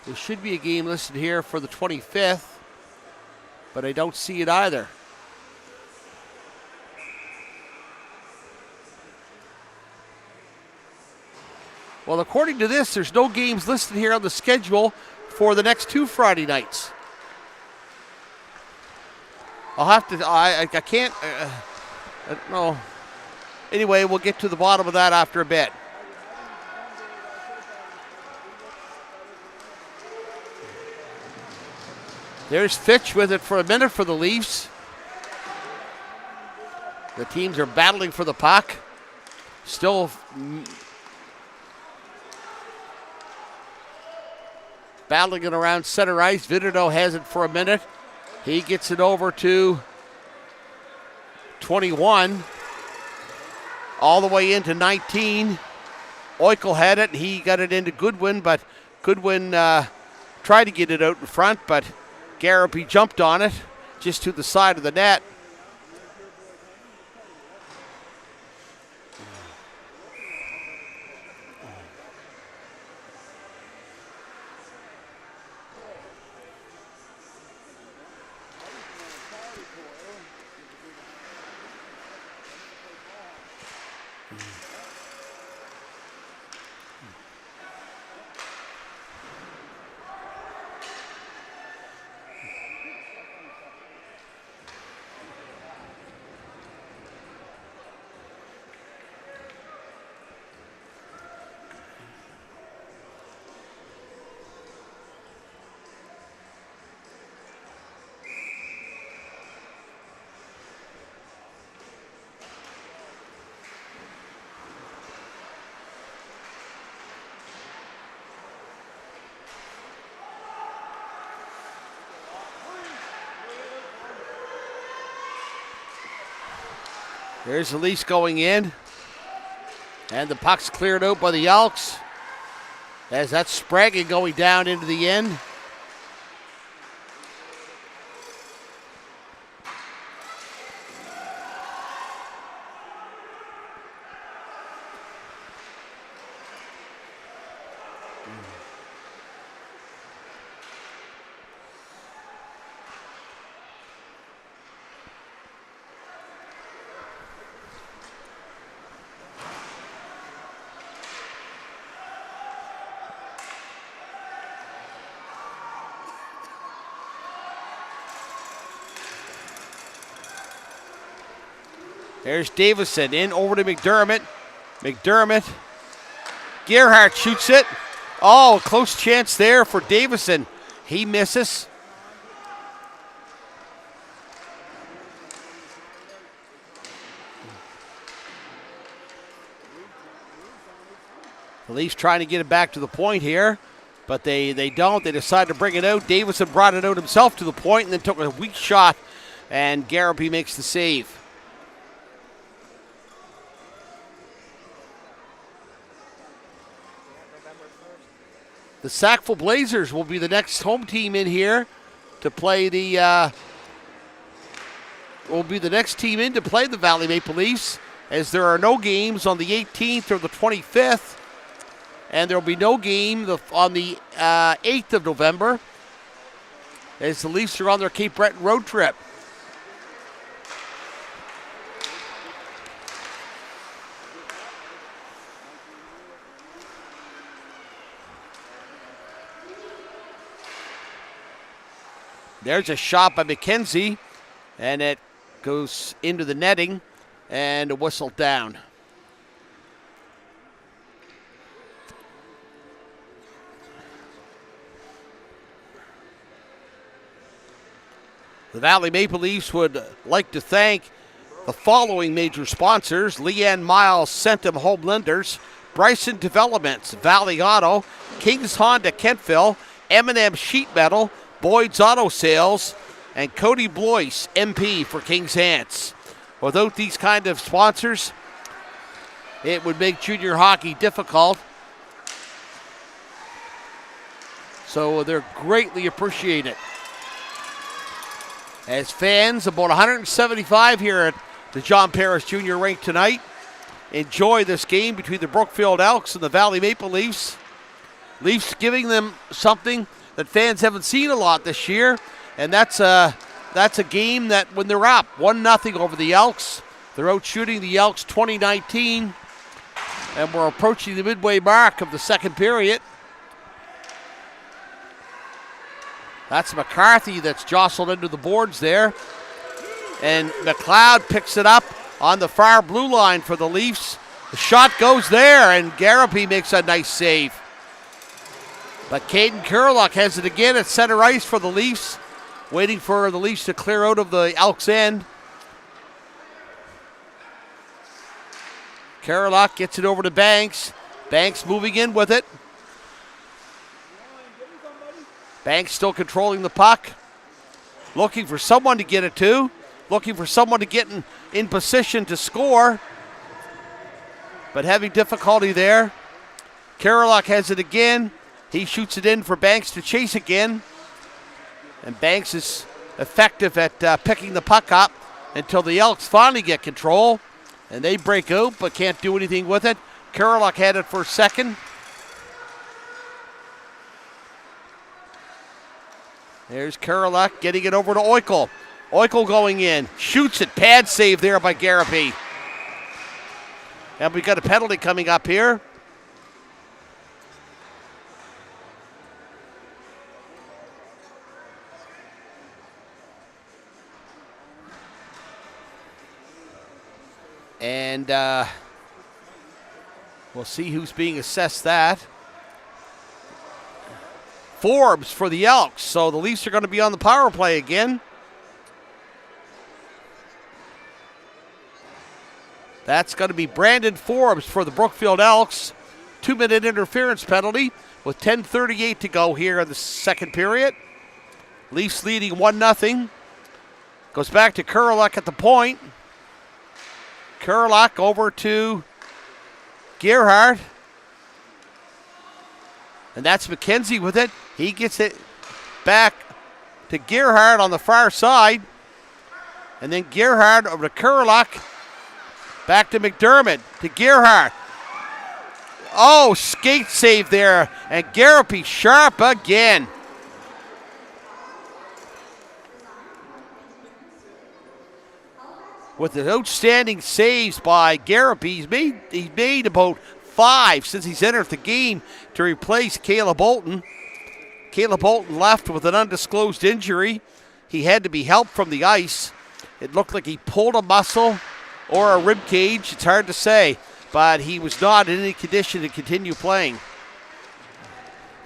There should be a game listed here for the 25th, but I don't see it either. Well, according to this, there's no games listed here on the schedule for the next two Friday nights. I'll have to, I can't, I don't know. Anyway, we'll get to the bottom of that after a bit. There's Fitch with it for a minute for the Leafs. The teams are battling for the puck. Still battling it around center ice. Vinito has it for a minute. He gets it over to 21. All the way into 19. Eichel had it, and he got it into Goodwin, but Goodwin tried to get it out in front, but Garapi jumped on it just to the side of the net. There's the Leafs going in. And the puck's cleared out by the Elks. As that's Sprague going down into the end. There's Davison in over to McDermott. Gerhardt shoots it. Oh, close chance there for Davison. He misses. The Leafs trying to get it back to the point here, but they don't. They decide to bring it out. Davison brought it out himself to the point and then took a weak shot, and Garapy makes the save. The Sackville Blazers will be the next home team in here to play the Valley Maple Leafs, as there are no games on the 18th or the 25th, and there will be no game on the 8th of November, as the Leafs are on their Cape Breton road trip. There's a shot by McKenzie, and it goes into the netting, and a whistle down. The Valley Maple Leafs would like to thank the following major sponsors: Leanne Miles, Centum Home Lenders, Bryson Developments, Valley Auto, Kings Honda Kentville, M&M Sheet Metal, Boyd's Auto Sales, and Cody Blois, MP for Kings Hants. Without these kind of sponsors, it would make junior hockey difficult. So they're greatly appreciated. As fans, about 175 here at the John Paris Junior Rink tonight, enjoy this game between the Brookfield Elks and the Valley Maple Leafs. Leafs giving them something that fans haven't seen a lot this year, and that's a game that when they're up 1-0 over the Elks, they're out shooting the Elks 2019, and we're approaching the midway mark of the second period. That's McCarthy that's jostled into the boards there, and McLeod picks it up on the far blue line for the Leafs. The shot goes there, and Garapy makes a nice save. But Caden Kurlock has it again at center ice for the Leafs, waiting for the Leafs to clear out of the Elks end. Kurlock gets it over to Banks. Banks moving in with it. Banks still controlling the puck. Looking for someone to get it to. Looking for someone to get in position to score. But having difficulty there. Kurlock has it again. He shoots it in for Banks to chase again. And Banks is effective at picking the puck up until the Elks finally get control. And they break out but can't do anything with it. Kurlock had it for a second. There's Kurlock getting it over to Eichel. Eichel going in. Shoots it. Pad save there by Garapy. And we got a penalty coming up here. And we'll see who's being assessed that. Forbes for the Elks. So the Leafs are going to be on the power play again. That's going to be Brandon Forbes for the Brookfield Elks. 2-minute interference penalty with 10:38 to go here in the second period. Leafs leading 1-0. Goes back to Kurlock at the point. Kurlock over to Gerhardt. And that's McKenzie with it. He gets it back to Gerhardt on the far side. And then Gerhardt over to Kurlock. Back to McDermott, to Gerhardt. Oh, skate save there. And Garapi sharp again. With the outstanding saves by Garapi, he's made about 5 since he's entered the game to replace Caleb Bolton. Caleb Bolton left with an undisclosed injury. He had to be helped from the ice. It looked like he pulled a muscle or a rib cage. It's hard to say, but he was not in any condition to continue playing.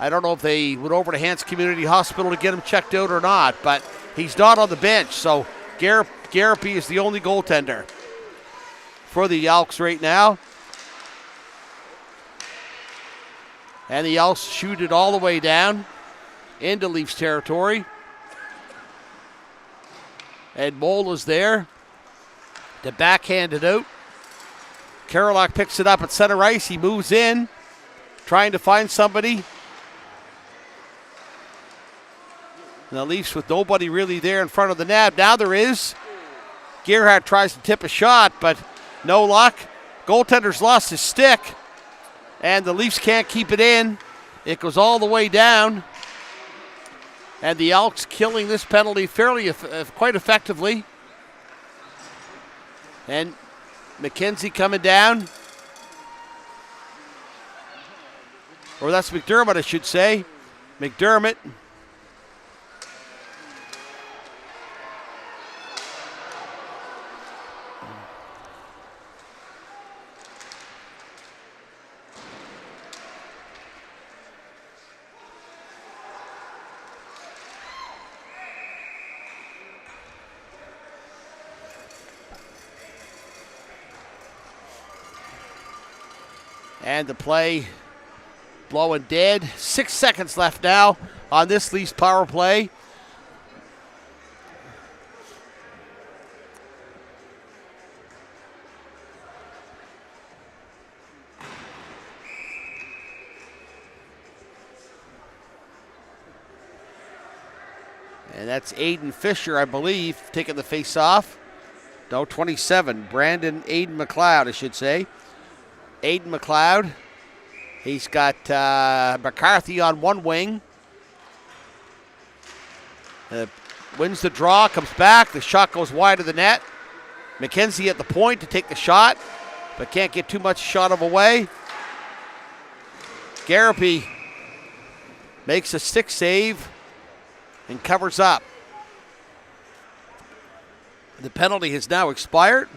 I don't know if they went over to Hants Community Hospital to get him checked out or not, but he's not on the bench, so Garapi is the only goaltender for the Elks right now. And the Elks shoot it all the way down into Leafs territory. And Mole is there to backhand it out. Kurlock picks it up at center ice. He moves in, trying to find somebody. And the Leafs with nobody really there in front of the net. Now there is. Gerhardt tries to tip a shot, but no luck. Goaltender's lost his stick, and the Leafs can't keep it in. It goes all the way down. And the Elks killing this penalty quite effectively. And McKenzie coming down. Or that's McDermott, I should say. McDermott. And the play blowing dead. 6 seconds left now on this Leafs power play. And that's Aiden Fisher, I believe, taking the face off. No, 27. Brandon Aiden McLeod, I should say. Aiden McLeod. He's got McCarthy on one wing. Wins the draw, comes back. The shot goes wide of the net. McKenzie at the point to take the shot, but can't get too much shot of away. Garapi makes a stick save and covers up. The penalty has now expired.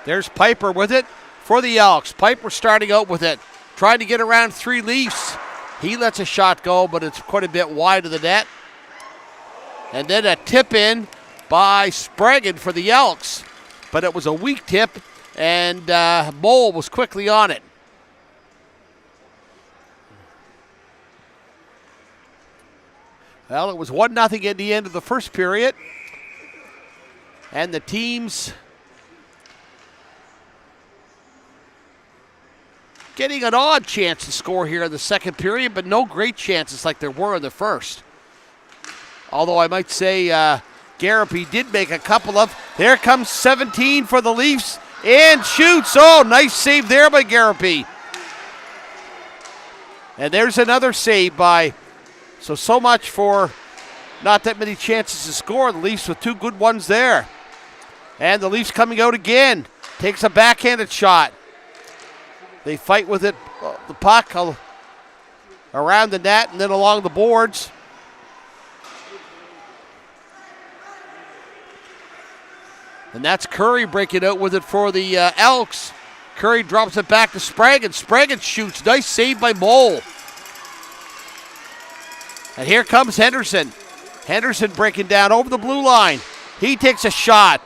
There's Piper with it for the Elks. Piper starting out with it, trying to get around 3 Leafs. He lets a shot go, but it's quite a bit wide of the net. And then a tip in by Spragan for the Elks, but it was a weak tip, and Mole was quickly on it. Well, it was 1-0 at the end of the first period, and the teams getting an odd chance to score here in the second period, but no great chances like there were in the first. Although I might say Garapi did make a couple of. There comes 17 for the Leafs and shoots. Oh, nice save there by Garapi. And there's another save by. So much for not that many chances to score. The Leafs with 2 good ones there. And the Leafs coming out again. Takes a backhanded shot. They fight with it, the puck around the net and then along the boards. And that's Curry breaking out with it for the Elks. Curry drops it back to Spragan. Spragan shoots. Nice save by Mole. And here comes Henderson. Henderson breaking down over the blue line. He takes a shot,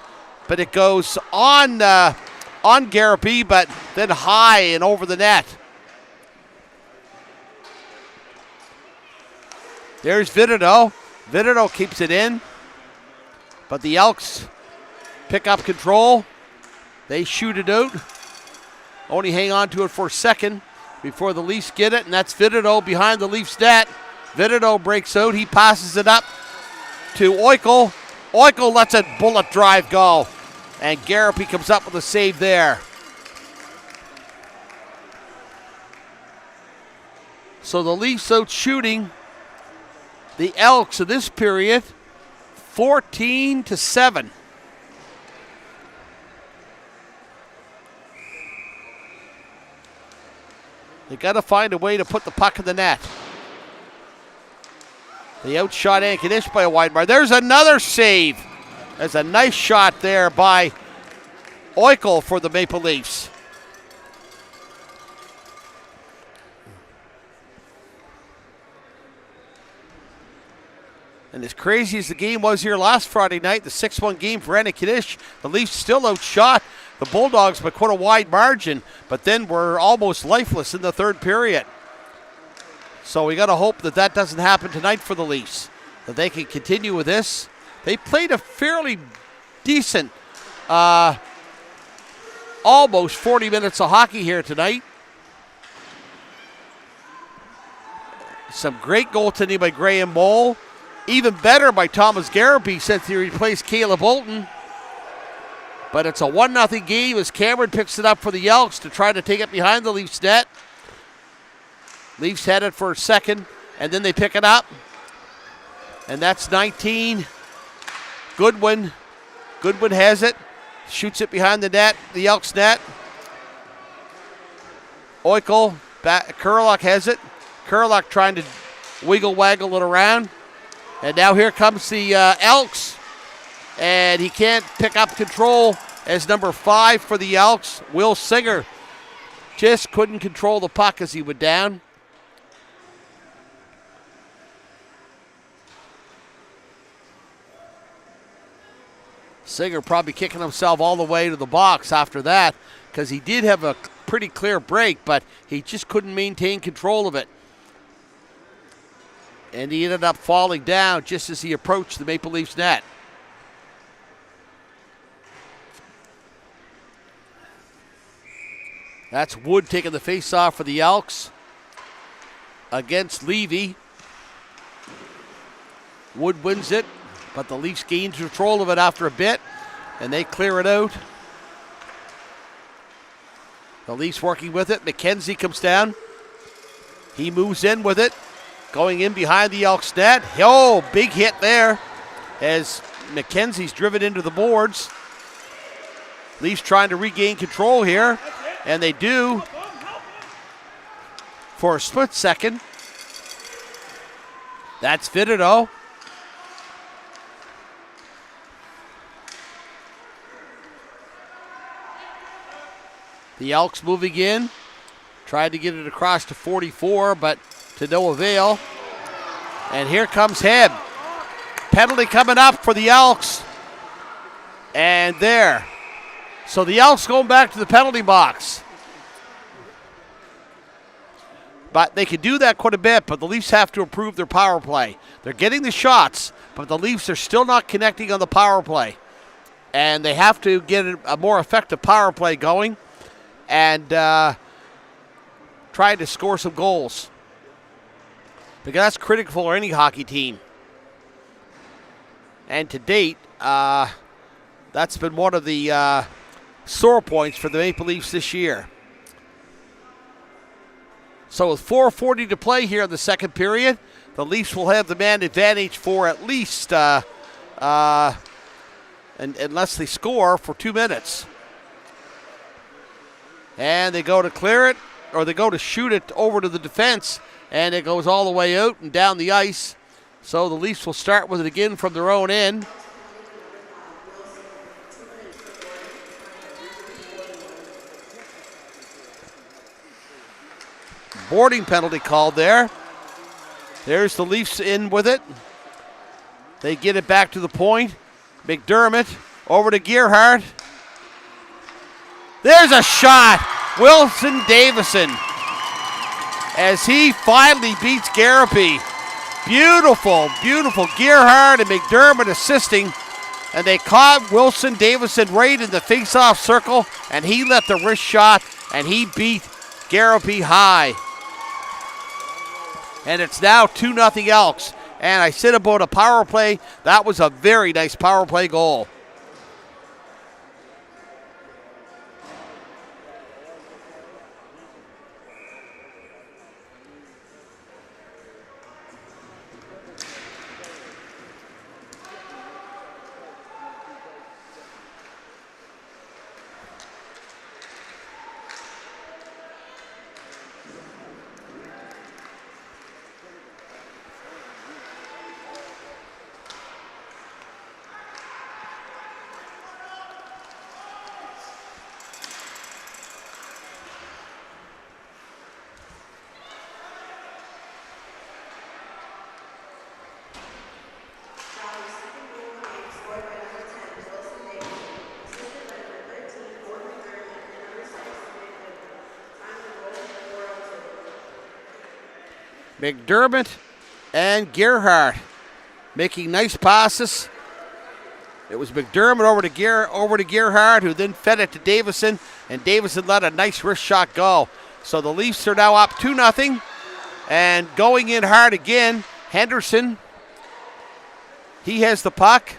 but it goes on Garapy, but then high and over the net. There's Vitito. Vitito keeps it in, but the Elks pick up control. They shoot it out. Only hang on to it for a second before the Leafs get it, and that's Vitito behind the Leafs net. Vitito breaks out. He passes it up to Eichel. Eichel lets a bullet drive go, and Garapy comes up with a save there. So the Leafs out shooting the Elks in this period 14-7. They got to find a way to put the puck in the net. They outshot Ankenish by a wide margin. There's another save. There's a nice shot there by Eichel for the Maple Leafs. And as crazy as the game was here last Friday night, the 6-1 game for Ankenish, the Leafs still outshot the Bulldogs by quite a wide margin, but then were almost lifeless in the third period. So we got to hope that that doesn't happen tonight for the Leafs, that they can continue with this. They played a fairly decent, almost 40 minutes of hockey here tonight. Some great goaltending by Graham Moll. Even better by Thomas Garapy since he replaced Caleb Bolton. But it's a 1-0 game as Cameron picks it up for the Elks to try to take it behind the Leafs net. Leafs had it for a second, and then they pick it up. And that's 19. Goodwin has it. Shoots it behind the net, the Elks net. Eichel, Kurlock has it. Kurlock trying to wiggle-waggle it around. And now here comes the Elks. And he can't pick up control as number 5 for the Elks. Will Singer just couldn't control the puck as he went down. Singer probably kicking himself all the way to the box after that because he did have a pretty clear break, but he just couldn't maintain control of it. And he ended up falling down just as he approached the Maple Leafs net. That's Wood taking the face-off for the Elks against Levy. Wood wins it, but the Leafs gain control of it after a bit, and they clear it out. The Leafs working with it. McKenzie comes down. He moves in with it, going in behind the Elks net. Oh, big hit there as McKenzie's driven into the boards. Leafs trying to regain control here, and they do for a split second. That's Vitito. The Elks moving in. Tried to get it across to 44, but to no avail. And here comes Hebb. Penalty coming up for the Elks. And there. So the Elks going back to the penalty box. But they can do that quite a bit, but the Leafs have to improve their power play. They're getting the shots, but the Leafs are still not connecting on the power play. And they have to get a more effective power play going and try to score some goals. Because that's critical for any hockey team. And to date, that's been one of the sore points for the Maple Leafs this year. So with 4:40 to play here in the second period, the Leafs will have the man advantage for at least, unless they score, for 2 minutes. And they go to clear it, or they go to shoot it over to the defense, and it goes all the way out and down the ice. So the Leafs will start with it again from their own end. Boarding penalty called there. There's the Leafs in with it. They get it back to the point. McDermott over to Gerhardt. There's a shot. Wilson Davison as he finally beats Garapy. Beautiful, beautiful. Gerhardt and McDermott assisting, and they caught Wilson Davison right in the face-off circle, and he let the wrist shot, and he beat Garapy high. And it's now 2-0 Elks. And I said about a power play, that was a very nice power play goal. McDermott and Gerhardt making nice passes. It was McDermott over to Gerhardt, who then fed it to Davison, and Davison let a nice wrist shot go. So the Leafs are now up 2-0, and going in hard again, Henderson. He has the puck,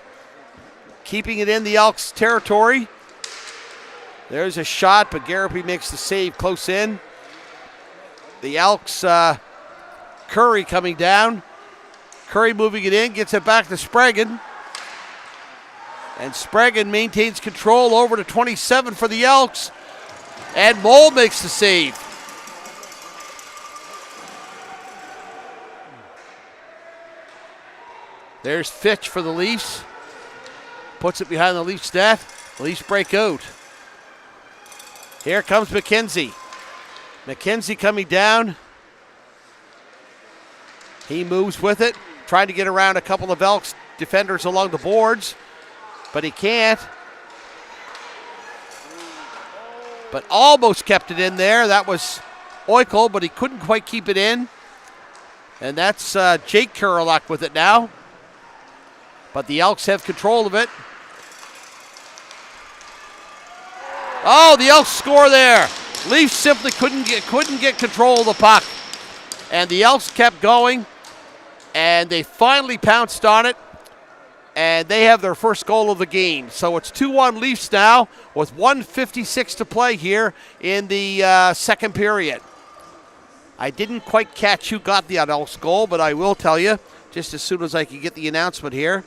keeping it in the Elks territory. There's a shot, but Garapy makes the save close in. The Elks, Curry coming down. Curry moving it in, gets it back to Spragan. And Spragan maintains control over to 27 for the Elks. And Mole makes the save. There's Fitch for the Leafs. Puts it behind the Leafs net. The Leafs break out. Here comes McKenzie. McKenzie coming down. He moves with it, trying to get around a couple of Elks defenders along the boards, but he can't. But almost kept it in there. That was Oikle, but he couldn't quite keep it in. And that's Jake Kurelak with it now. But the Elks have control of it. Oh, the Elks score there. Leafs simply couldn't get control of the puck. And the Elks kept going. And they finally pounced on it, and they have their first goal of the game. So it's 2-1 Leafs now with 1:56 to play here in the second period. I didn't quite catch who got the Elks goal, but I will tell you just as soon as I can get the announcement here.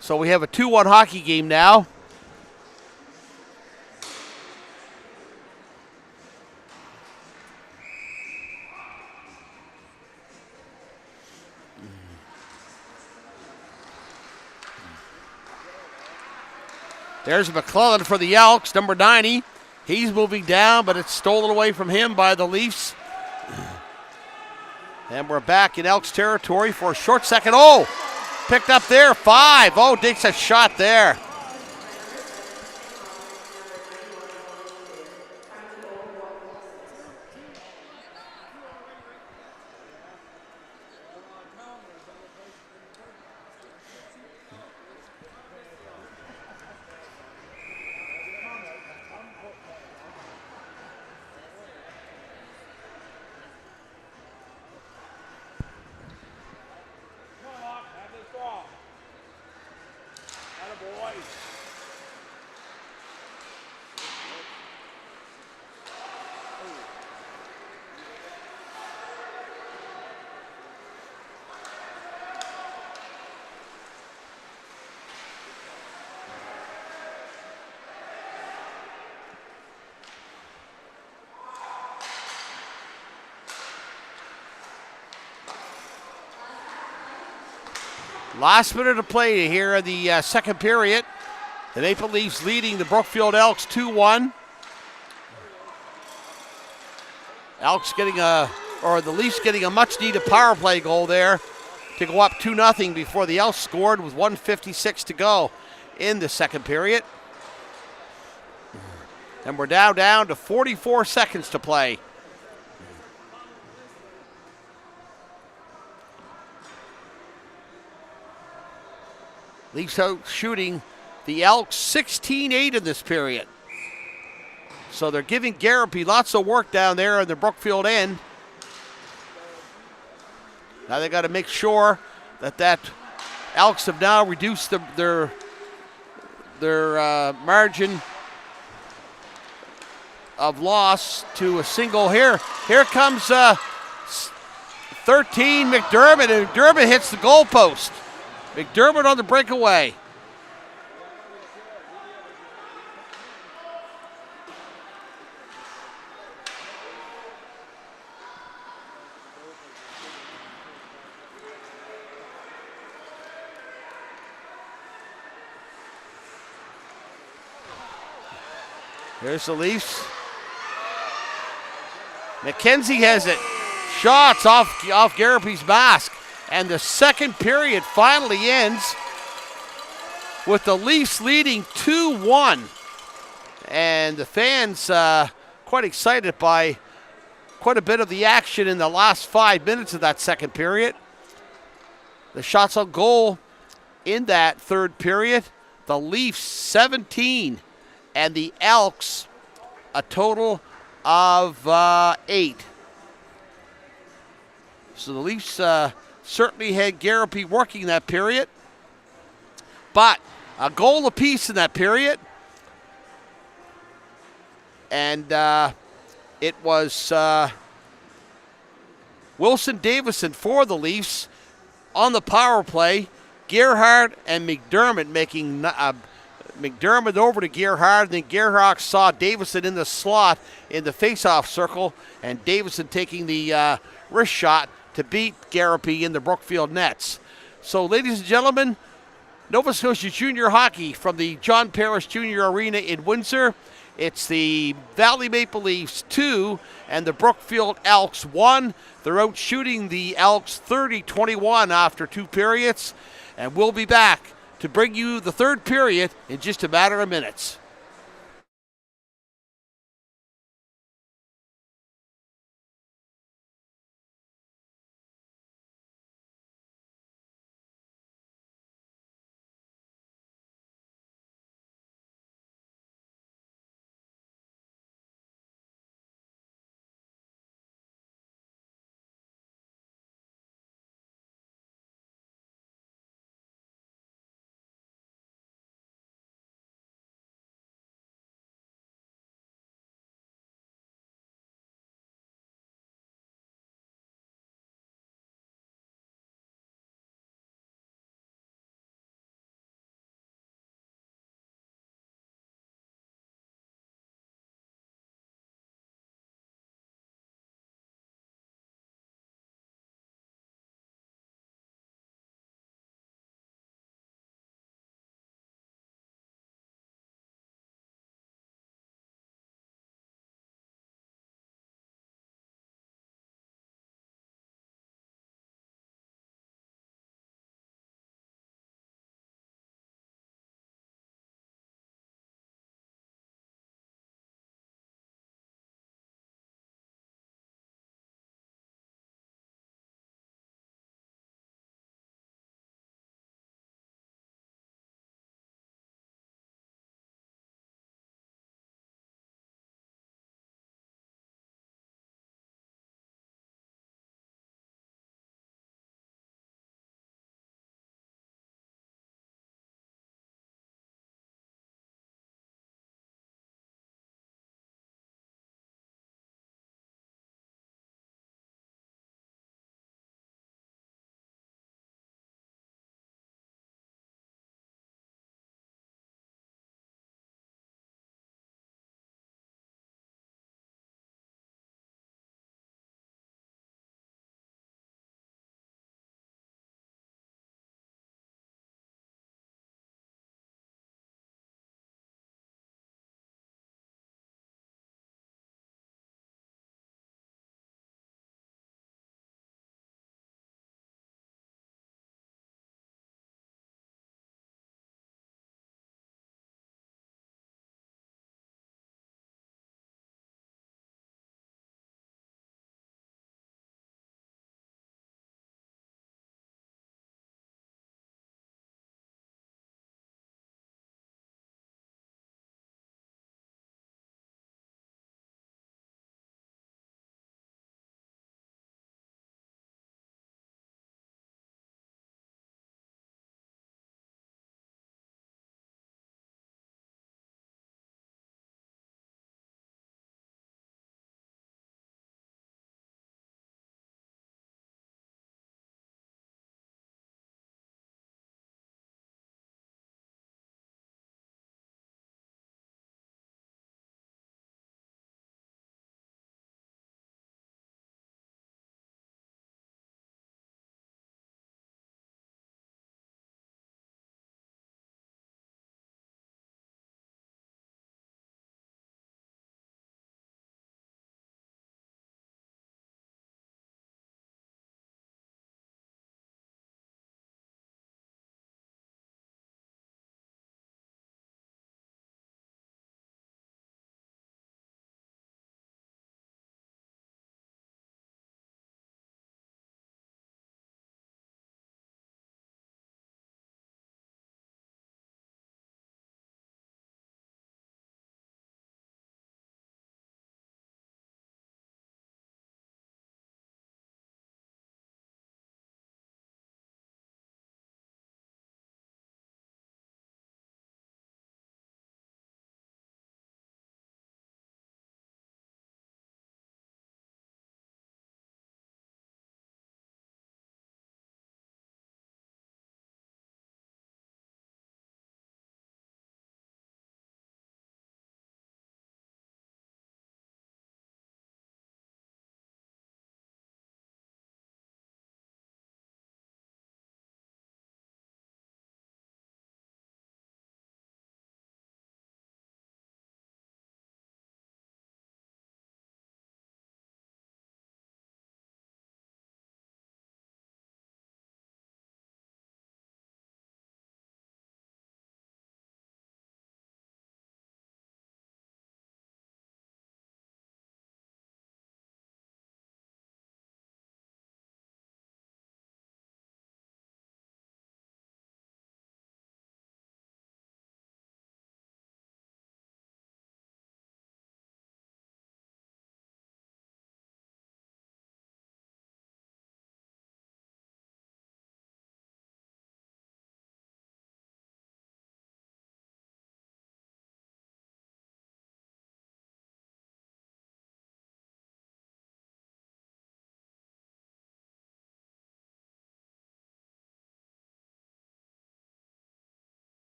So we have a 2-1 hockey game now. There's McClellan for the Elks, number 90. He's moving down, but it's stolen away from him by the Leafs. And we're back in Elks territory for a short second. Oh, picked up there, 5. Oh, takes a shot there. Last minute of play here in the second period. The Maple Leafs leading the Brookfield Elks 2-1. The Leafs getting a much-needed power play goal there to go up 2-0 before the Elks scored with 1:56 to go in the second period. And we're now down to 44 seconds to play. Leafs out shooting the Elks 16-8 in this period. So they're giving Garapy lots of work down there in the Brookfield end. Now they got to make sure that Elks have now reduced their margin of loss to a single here. Here comes 13 McDermott, and McDermott hits the goalpost. McDermott on the breakaway. Here's the Leafs. McKenzie has it. Shots off Garapy's mask. And the second period finally ends with the Leafs leading 2-1. And the fans quite excited by quite a bit of the action in the last 5 minutes of that second period. The shots on goal in that third period, the Leafs 17 and the Elks a total of 8. So the Leafs certainly had Garapy working that period, but a goal apiece in that period. And it was Wilson Davison for the Leafs on the power play. Gerhard and McDermott making McDermott over to Gerhard, and then Gerhard saw Davison in the slot in the face-off circle, and Davison taking the wrist shot to beat Garapy in the Brookfield nets. So, ladies and gentlemen, Nova Scotia Junior Hockey from the John Parrish Junior Arena in Windsor. It's the Valley Maple Leafs 2 and the Brookfield Elks 1. They're out shooting the Elks 30-21 after 2 periods, and we'll be back to bring you the third period in just a matter of minutes.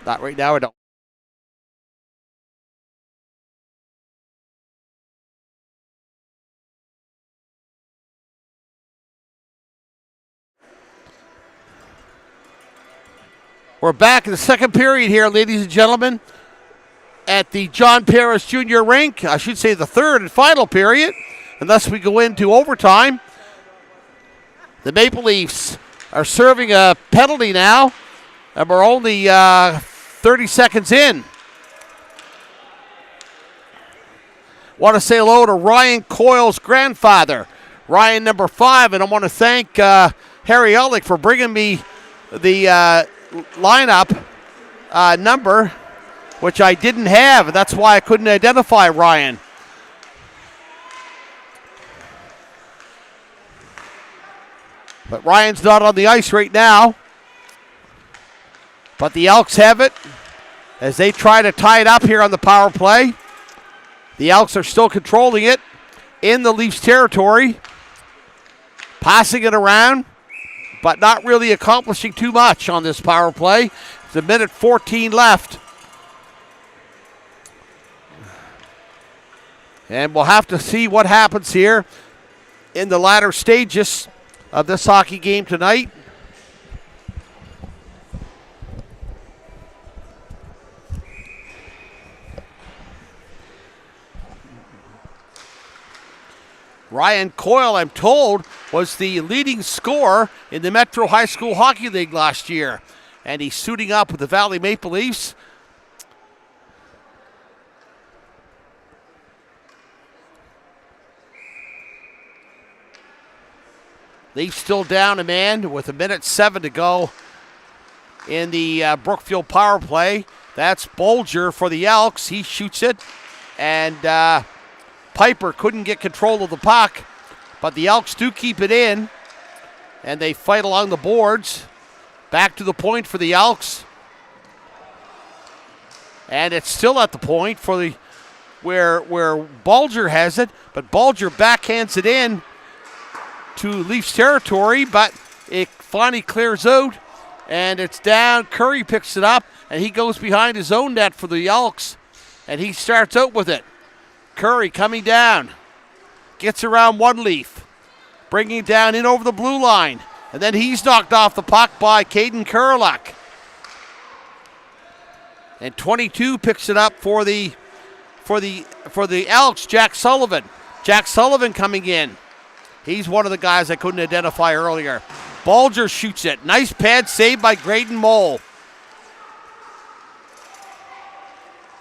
Not right now, I don't. We're back in the second period here, ladies and gentlemen, at the John Paris Jr. rink. I should say the third and final period, unless we go into overtime. The Maple Leafs are serving a penalty now, and we're only 30 seconds in. Want to say hello to Ryan Coyle's grandfather, Ryan number 5, and I want to thank Harry Ellick for bringing me the lineup number, which I didn't have. That's why I couldn't identify Ryan. But Ryan's not on the ice right now. But the Elks have it as they try to tie it up here on the power play. The Elks are still controlling it in the Leafs territory, passing it around, but not really accomplishing too much on this power play. It's a minute 14 left. And we'll have to see what happens here in the latter stages of this hockey game tonight. Ryan Coyle, I'm told, was the leading scorer in the Metro High School Hockey League last year. And he's suiting up with the Valley Maple Leafs. Leafs still down a man with a minute 7 to go in the Brookfield power play. That's Bolger for the Elks. He shoots it. And Piper couldn't get control of the puck, but the Elks do keep it in, and they fight along the boards. Back to the point for the Elks, and it's still at the point for the where Bolger has it, but Bolger backhands it in to Leafs territory, but it finally clears out, and it's down. Curry picks it up, and he goes behind his own net for the Elks, and he starts out with it. Curry coming down, gets around one Leaf, bringing it down in over the blue line, and then he's knocked off the puck by Caden Kurlak. And 22 picks it up for the Elks, Jack Sullivan. Jack Sullivan coming in. He's one of the guys I couldn't identify earlier. Bolger shoots it. Nice pad save by Graydon Mole.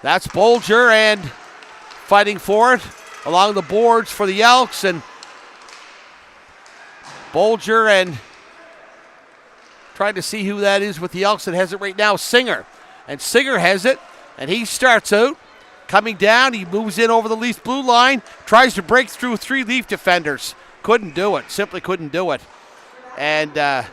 That's Bolger and fighting for it along the boards for the Elks, and Bolger and trying to see who that is with the Elks that has it right now. Singer. And Singer has it, and he starts out coming down. He moves in over the Leaf blue line, tries to break through 3 Leaf defenders. Couldn't do it. Simply couldn't do it. And the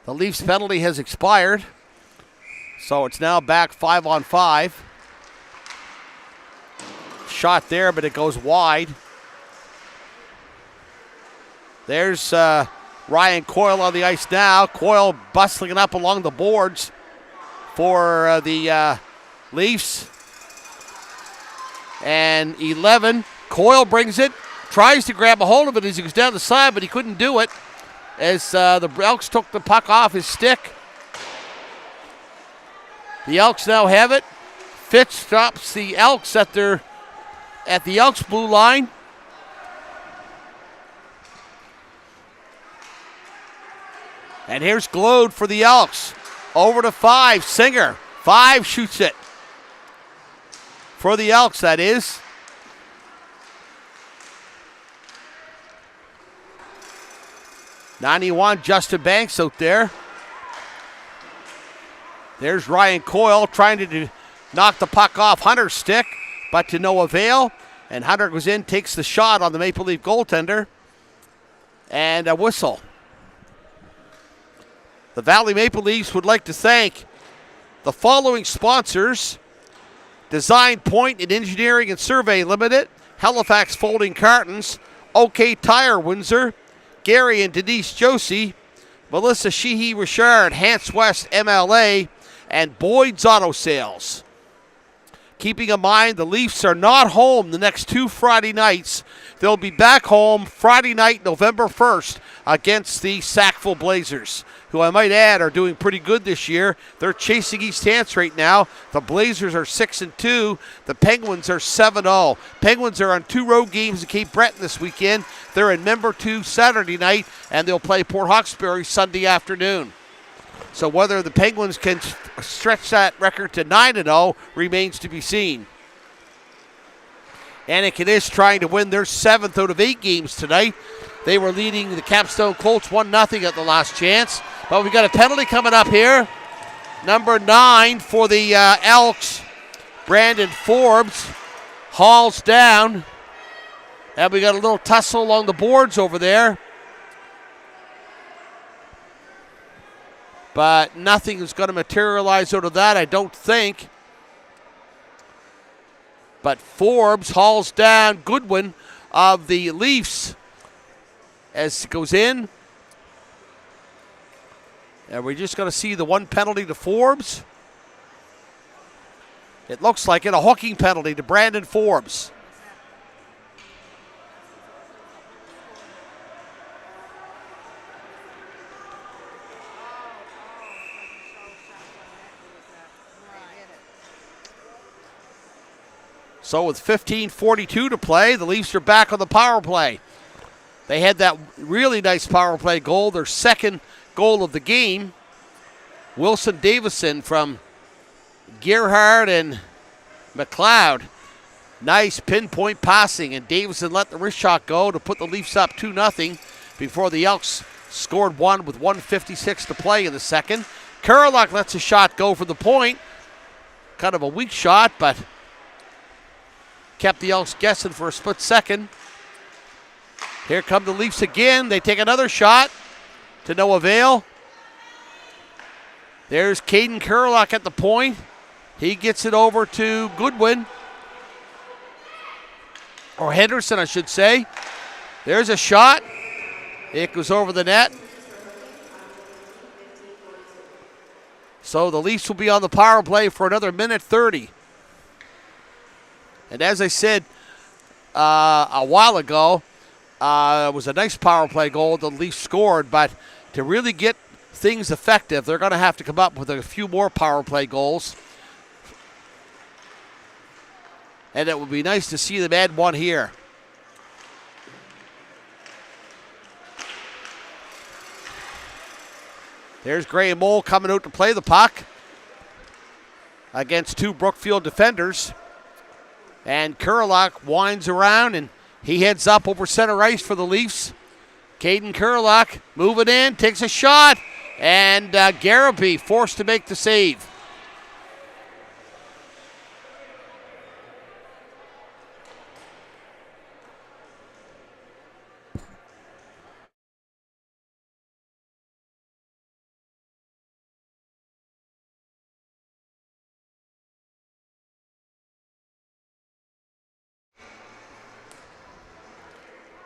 Leafs penalty has expired, so it's now back 5-on-5. Shot there, but it goes wide. There's Ryan Coyle on the ice now. Coyle bustling it up along the boards for the Leafs. And 11, Coyle brings it, tries to grab a hold of it as he goes down the side, but he couldn't do it, as the Elks took the puck off his stick. The Elks now have it. Fitch stops the Elks at the Elks blue line. And here's Glode for the Elks. Over to 5, Singer. 5 shoots it. For the Elks, that is. '91, Justin Banks out there. There's Ryan Coyle trying to knock the puck off Hunter's stick, but to no avail. And Hunter goes in, takes the shot on the Maple Leaf goaltender. And a whistle. The Valley Maple Leafs would like to thank the following sponsors: Design Point and Engineering and Survey Limited, Halifax Folding Cartons, OK Tire Windsor, Gary and Denise Josie, Melissa Sheehy Richard, Hans West MLA, and Boyd's Auto Sales. Keeping in mind the Leafs are not home the next 2 Friday nights. They'll be back home Friday night, November 1st, against the Sackville Blazers, who I might add are doing pretty good this year. They're chasing East Hants right now. The Blazers are 6-2. The Penguins are 7-0. Penguins are on 2 road games in Cape Breton this weekend. They're in Member 2 Saturday night, and they'll play Port Hawkesbury Sunday afternoon. So whether the Penguins can stretch that record to 9-0 remains to be seen. Anakin is trying to win their 7th out of 8 games tonight. They were leading the Capstone Colts 1-0 at the last chance. But we've got a penalty coming up here. Number 9 for the Elks, Brandon Forbes, hauls down. And we got a little tussle along the boards over there. But nothing is going to materialize out of that, I don't think. But Forbes hauls down Goodwin of the Leafs as it goes in. And we're just going to see the 1 penalty to Forbes. It looks like it, a hooking penalty to Brandon Forbes. So with 15:42 to play, the Leafs are back on the power play. They had that really nice power play goal, their second goal of the game. Wilson Davison from Gerhard and McLeod. Nice pinpoint passing, and Davison let the wrist shot go to put the Leafs up 2-0 before the Elks scored 1 with 1:56 to play in the second. Kurlock lets a shot go for the point. Kind of a weak shot, but kept the Elks guessing for a split second. Here come the Leafs again. They take another shot to no avail. There's Caden Kurlock at the point. He gets it over to Goodwin. Or Henderson, I should say. There's a shot. It goes over the net. So the Leafs will be on the power play for another minute 30. And as I said a while ago, it was a nice power play goal the Leafs scored, but to really get things effective, they're going to have to come up with a few more power play goals. And it would be nice to see them add one here. There's Graham Mole coming out to play the puck against 2 Brookfield defenders. And Kurlock winds around, and he heads up over center ice for the Leafs. Caden Kurlock moving in, takes a shot, and Garibay forced to make the save.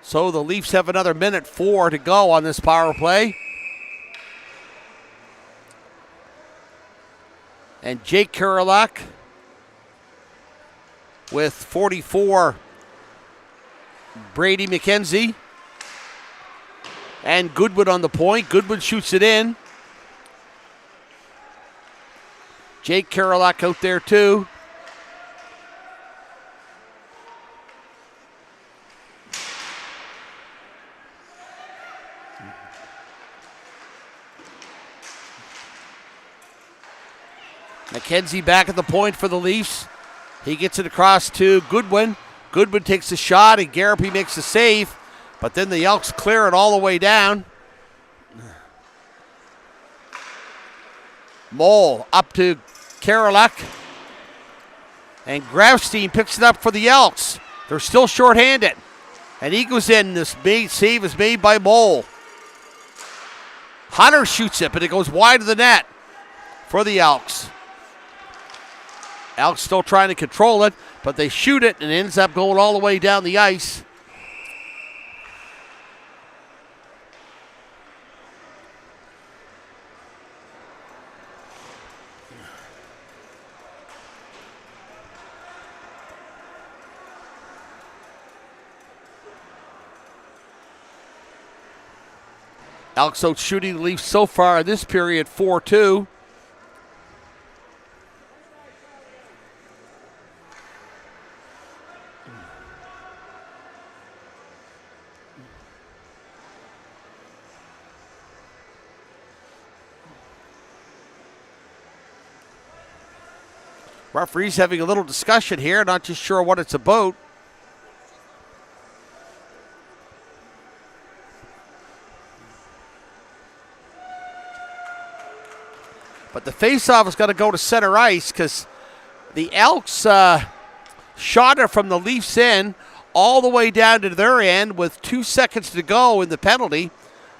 So the Leafs have another minute 4 to go on this power play. And Jake Kurlock with 44, Brady McKenzie. And Goodwin on the point. Goodwin shoots it in. Jake Kurlock out there too. McKenzie back at the point for the Leafs. He gets it across to Goodwin. Goodwin takes a shot and Garibay makes a save. But then the Elks clear it all the way down. Mole up to Kurlock. And Grafstein picks it up for the Elks. They're still shorthanded. And he goes in. This save is made by Mole. Hunter shoots it, but it goes wide of the net for the Elks. Elks still trying to control it, but they shoot it and it ends up going all the way down the ice. Elks out shooting the Leafs so far in this period 4-2. Referees having a little discussion here, not just sure what it's about. But the faceoff is going to go to center ice because the Elks shot it from the Leafs end all the way down to their end with 2 seconds to go in the penalty.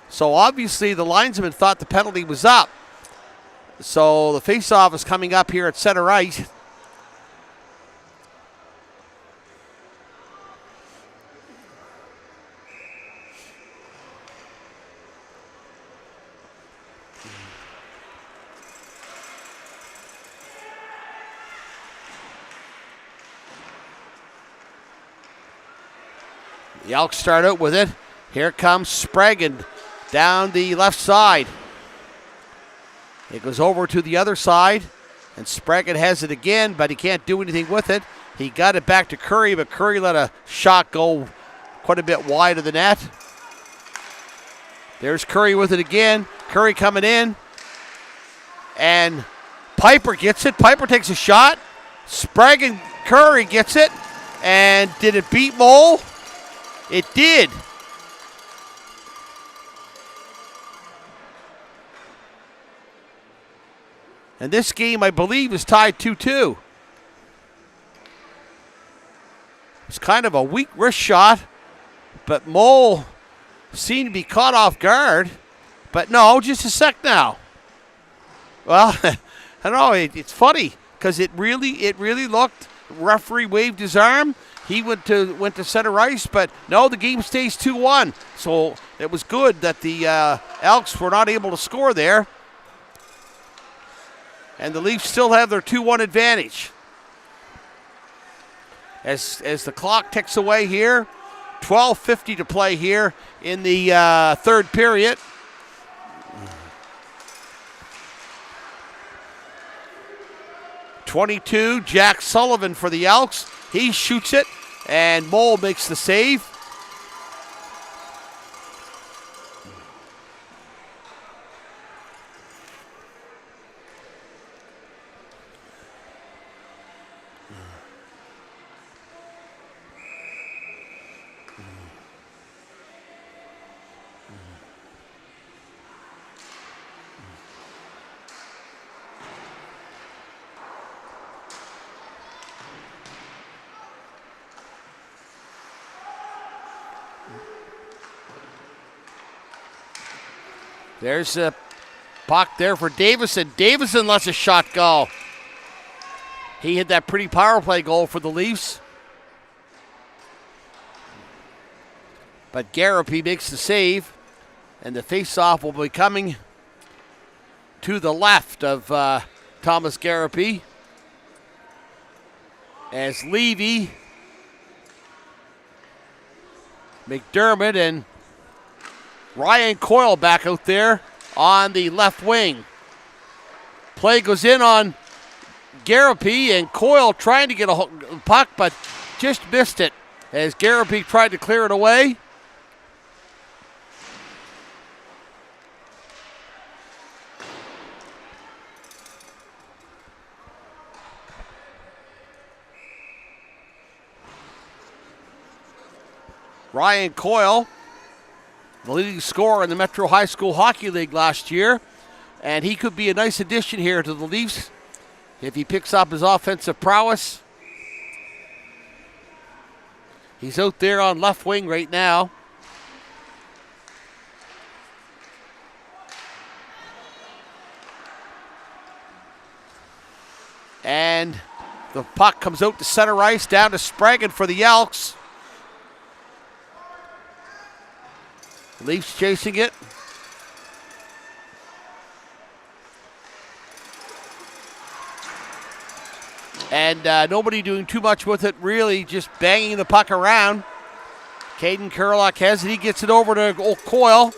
So obviously the linesman thought the penalty was up. So the faceoff is coming up here at center ice. The Elks start out with it. Here comes Sprague down the left side. It goes over to the other side, and Sprague has it again, but he can't do anything with it. He got it back to Curry, but Curry let a shot go quite a bit wide of the net. There's Curry with it again. Curry coming in, and Piper gets it. Piper takes a shot. Sprague and Curry gets it, and did it beat Mole? It did. And this game, I believe, is tied 2-2. It's kind of a weak wrist shot, but Mole seemed to be caught off guard. But no, just a sec now. Well, I don't know, it's funny because it really looked. Referee waved his arm. He went to center ice, but no, the game stays 2-1. So it was good that the Elks were not able to score there. And the Leafs still have their 2-1 advantage. As the clock ticks away here, 12:50 to play here in the third period. .22, Jack Sullivan for the Elks. He shoots it, and Mole makes the save. There's a puck there for Davison. Davison lets a shot go. He hit that pretty power play goal for the Leafs. But Garapy makes the save, and the faceoff will be coming to the left of Thomas Garapy. As Levy, McDermott, and Ryan Coyle back out there on the left wing. Play goes in on Garapy, and Coyle trying to get a puck, but just missed it as Garapy tried to clear it away. Ryan Coyle, the leading scorer in the Metro High School Hockey League last year, and he could be a nice addition here to the Leafs if he picks up his offensive prowess. He's out there on left wing right now. And the puck comes out to center ice, down to Spragan for the Elks. Leafs chasing it. And nobody doing too much with it, really, just banging the puck around. Caden Kurlock has it. He gets it over to old Coyle.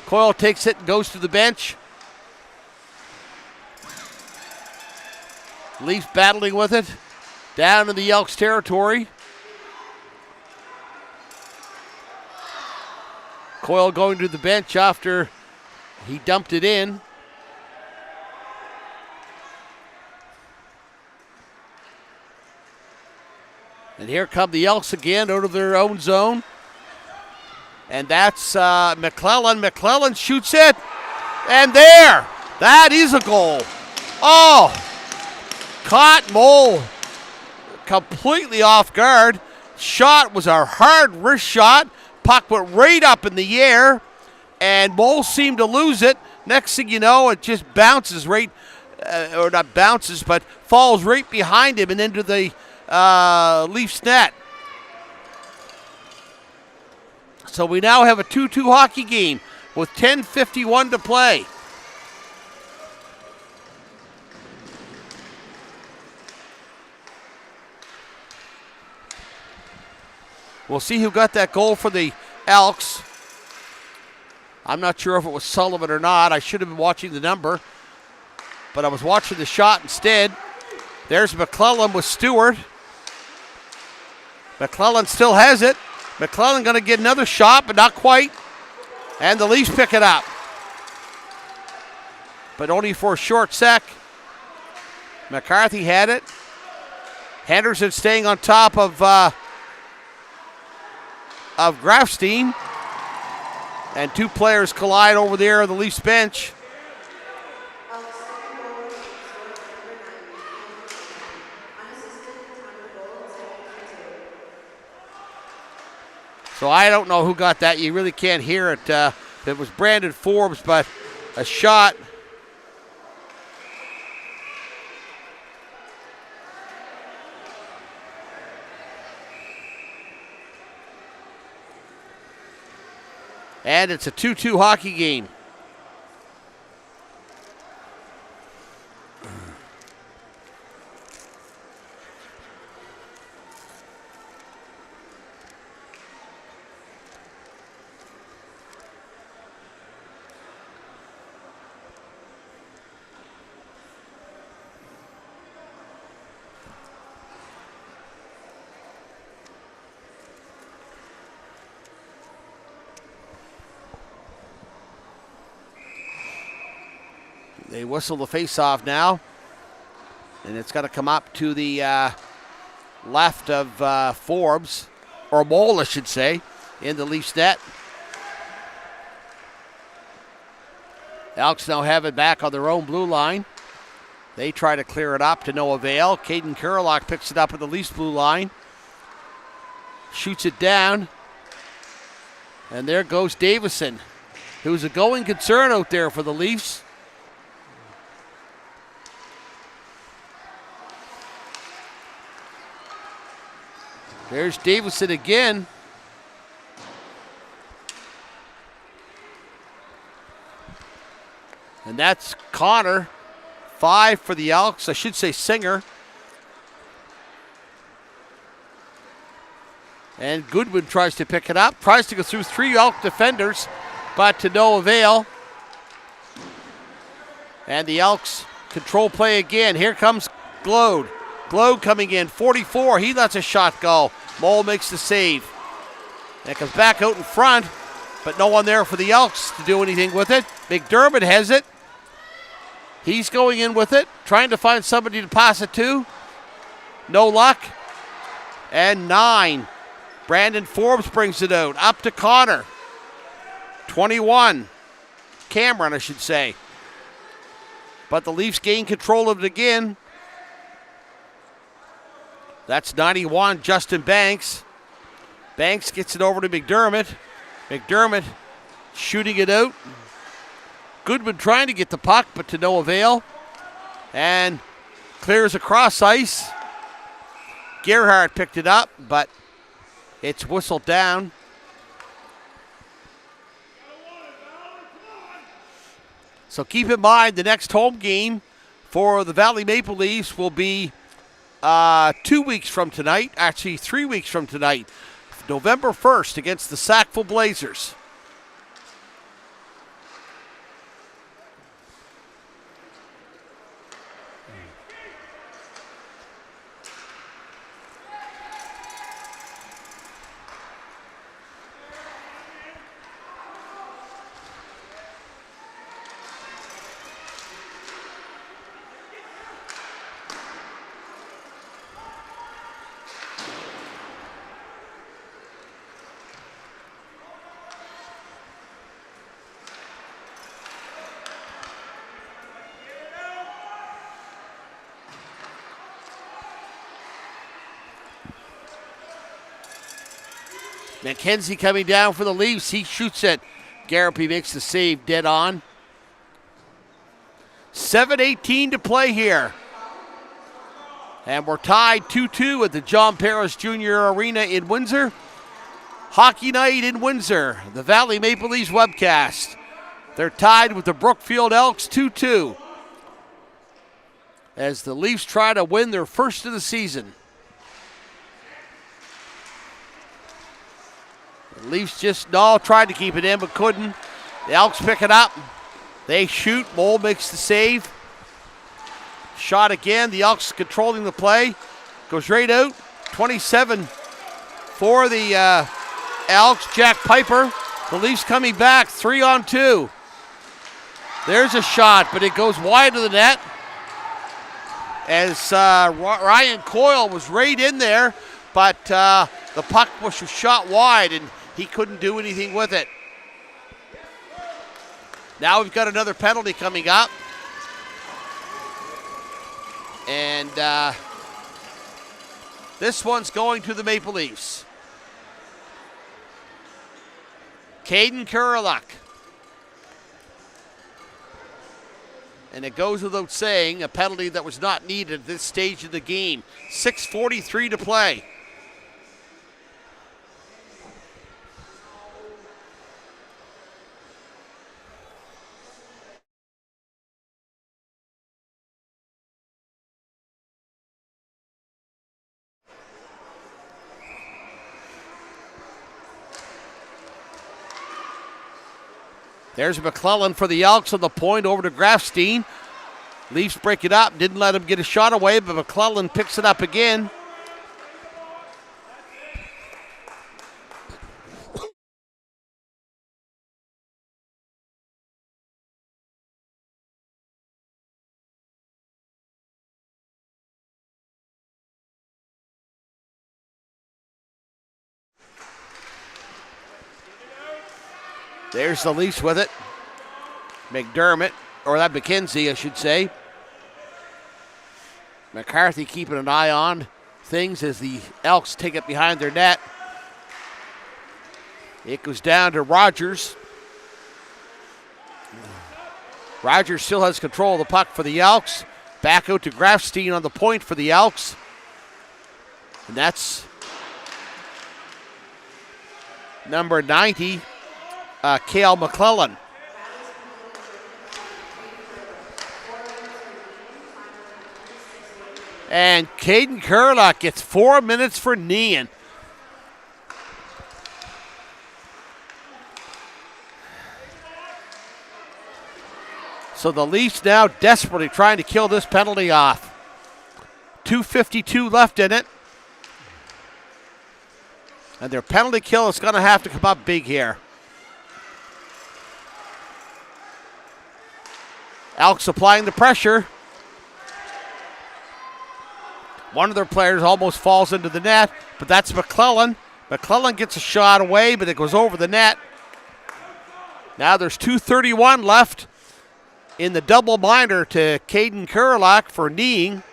Coyle takes it and goes to the bench. Leafs battling with it. Down in the Elks territory. Coyle going to the bench after he dumped it in. And here come the Elks again out of their own zone. And that's McClellan. McClellan shoots it. And there! That is a goal. Oh! Caught Mole completely off guard. Shot was a hard wrist shot. Puck went right up in the air. And Mole seemed to lose it. Next thing you know, it just bounces right, or not bounces, but falls right behind him and into the Leafs net. So we now have a 2-2 hockey game with 10:51 to play. We'll see who got that goal for the Elks. I'm not sure if it was Sullivan or not. I should have been watching the number, but I was watching the shot instead. There's McClellan with Stewart. McClellan still has it. McClellan going to get another shot, but not quite. And the Leafs pick it up. But only for a short sec. McCarthy had it. Henderson staying on top of Grafstein. And two players collide over there on the Leafs bench. So I don't know who got that. You really can't hear it. It was Brandon Forbes, but a shot. And it's a 2-2 hockey game. They whistle the face-off now. And it's got to come up to the left of Forbes, or Mole, I should say, in the Leafs net. Elks now have it back on their own blue line. They try to clear it up to no avail. Caden Kurlock picks it up at the Leafs blue line. Shoots it down. And there goes Davison, who's a going concern out there for the Leafs. There's Davison again. And that's Connor. 5 for the Elks. I should say Singer. And Goodwin tries to pick it up. Tries to go through 3 Elk defenders, but to no avail. And the Elks control play again. Here comes Glode. Glode coming in, 44. He lets a shot go. Mole makes the save. And it comes back out in front, but no one there for the Elks to do anything with it. McDermott has it. He's going in with it, trying to find somebody to pass it to. No luck. And 9. Brandon Forbes brings it out. Up to Connor. 21. Cameron, I should say. But the Leafs gain control of it again. That's 91, Justin Banks. Banks gets it over to McDermott. McDermott shooting it out. Goodman trying to get the puck, but to no avail. And Clears across ice. Gerhardt picked it up, but it's whistled down. So keep in mind the next home game for the Valley Maple Leafs will be 2 weeks from tonight, actually 3 weeks from tonight, November 1st against the Sackville Blazers. McKenzie coming down for the Leafs. He shoots it. Garapi makes the save dead on. 7:18 to play here. And we're tied 2-2 at the John Paris Jr. Arena in Windsor. Hockey night in Windsor. The Valley Maple Leafs webcast. They're tied with the Brookfield Elks 2-2. As the Leafs try to win their first of the season. The Leafs tried to keep it in, but couldn't. The Elks pick it up. They shoot. Mole makes the save. Shot again. The Elks controlling the play. Goes right out. 27 for the Elks. Jack Piper. The Leafs coming back. 3-on-2. There's a shot, but it goes wide of the net. As Ryan Coyle was right in there, but the puck was shot wide, and he couldn't do anything with it. Now we've got another penalty coming up. And this one's going to the Maple Leafs. Caden Kureluk. And it goes without saying, a penalty that was not needed at this stage of the game. 6:43 to play. There's McClellan for the Elks on the point over to Grafstein. Leafs break it up. Didn't let him get a shot away, but McClellan picks it up again. There's the Leafs with it. McDermott, or that McKenzie, I should say. McCarthy keeping an eye on things as the Elks take it behind their net. It goes down to Rogers. Rogers still has control of the puck for the Elks. Back out to Grafstein on the point for the Elks. And that's number 90. Cale McClellan. And Caden Kureluk gets 4 minutes for kneeing. So the Leafs now desperately trying to kill this penalty off. 2:52 left in it. And their penalty kill is going to have to come up big here. Elks applying the pressure. One of their players almost falls into the net, but that's McClellan. McClellan gets a shot away, but it goes over the net. Now there's 2:31 left in the double minor to Caden Kureluk for kneeing.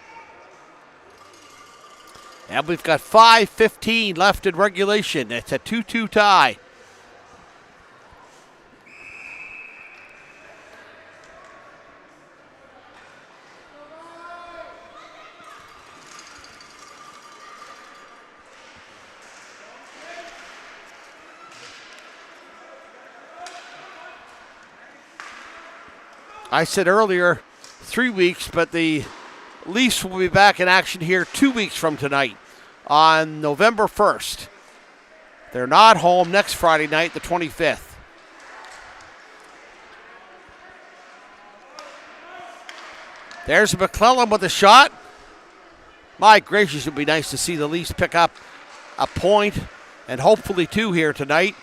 And we've got 5:15 left in regulation. It's a 2-2 tie. I said earlier 3 weeks, but the Leafs will be back in action here 2 weeks from tonight on November 1st. They're not home next Friday night, the 25th. There's McClellan with a shot. My gracious, it would be nice to see the Leafs pick up a point and hopefully two here tonight.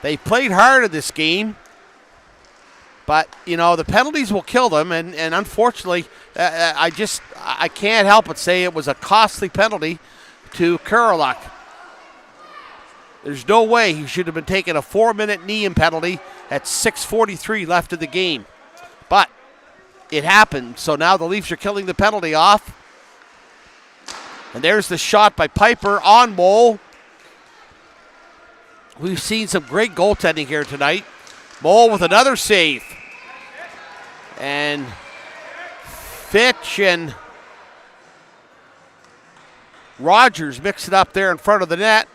They played hard in this game, but, you know, the penalties will kill them, and unfortunately, I can't help but say it was a costly penalty to Kuraluk. There's no way he should have been taking a 4-minute knee-in penalty at 6:43 left in the game. But it happened, so now the Leafs are killing the penalty off. And there's the shot by Piper on Mole. We've seen some great goaltending here tonight. Mole with another save. And Fitch and Rogers mix it up there in front of the net.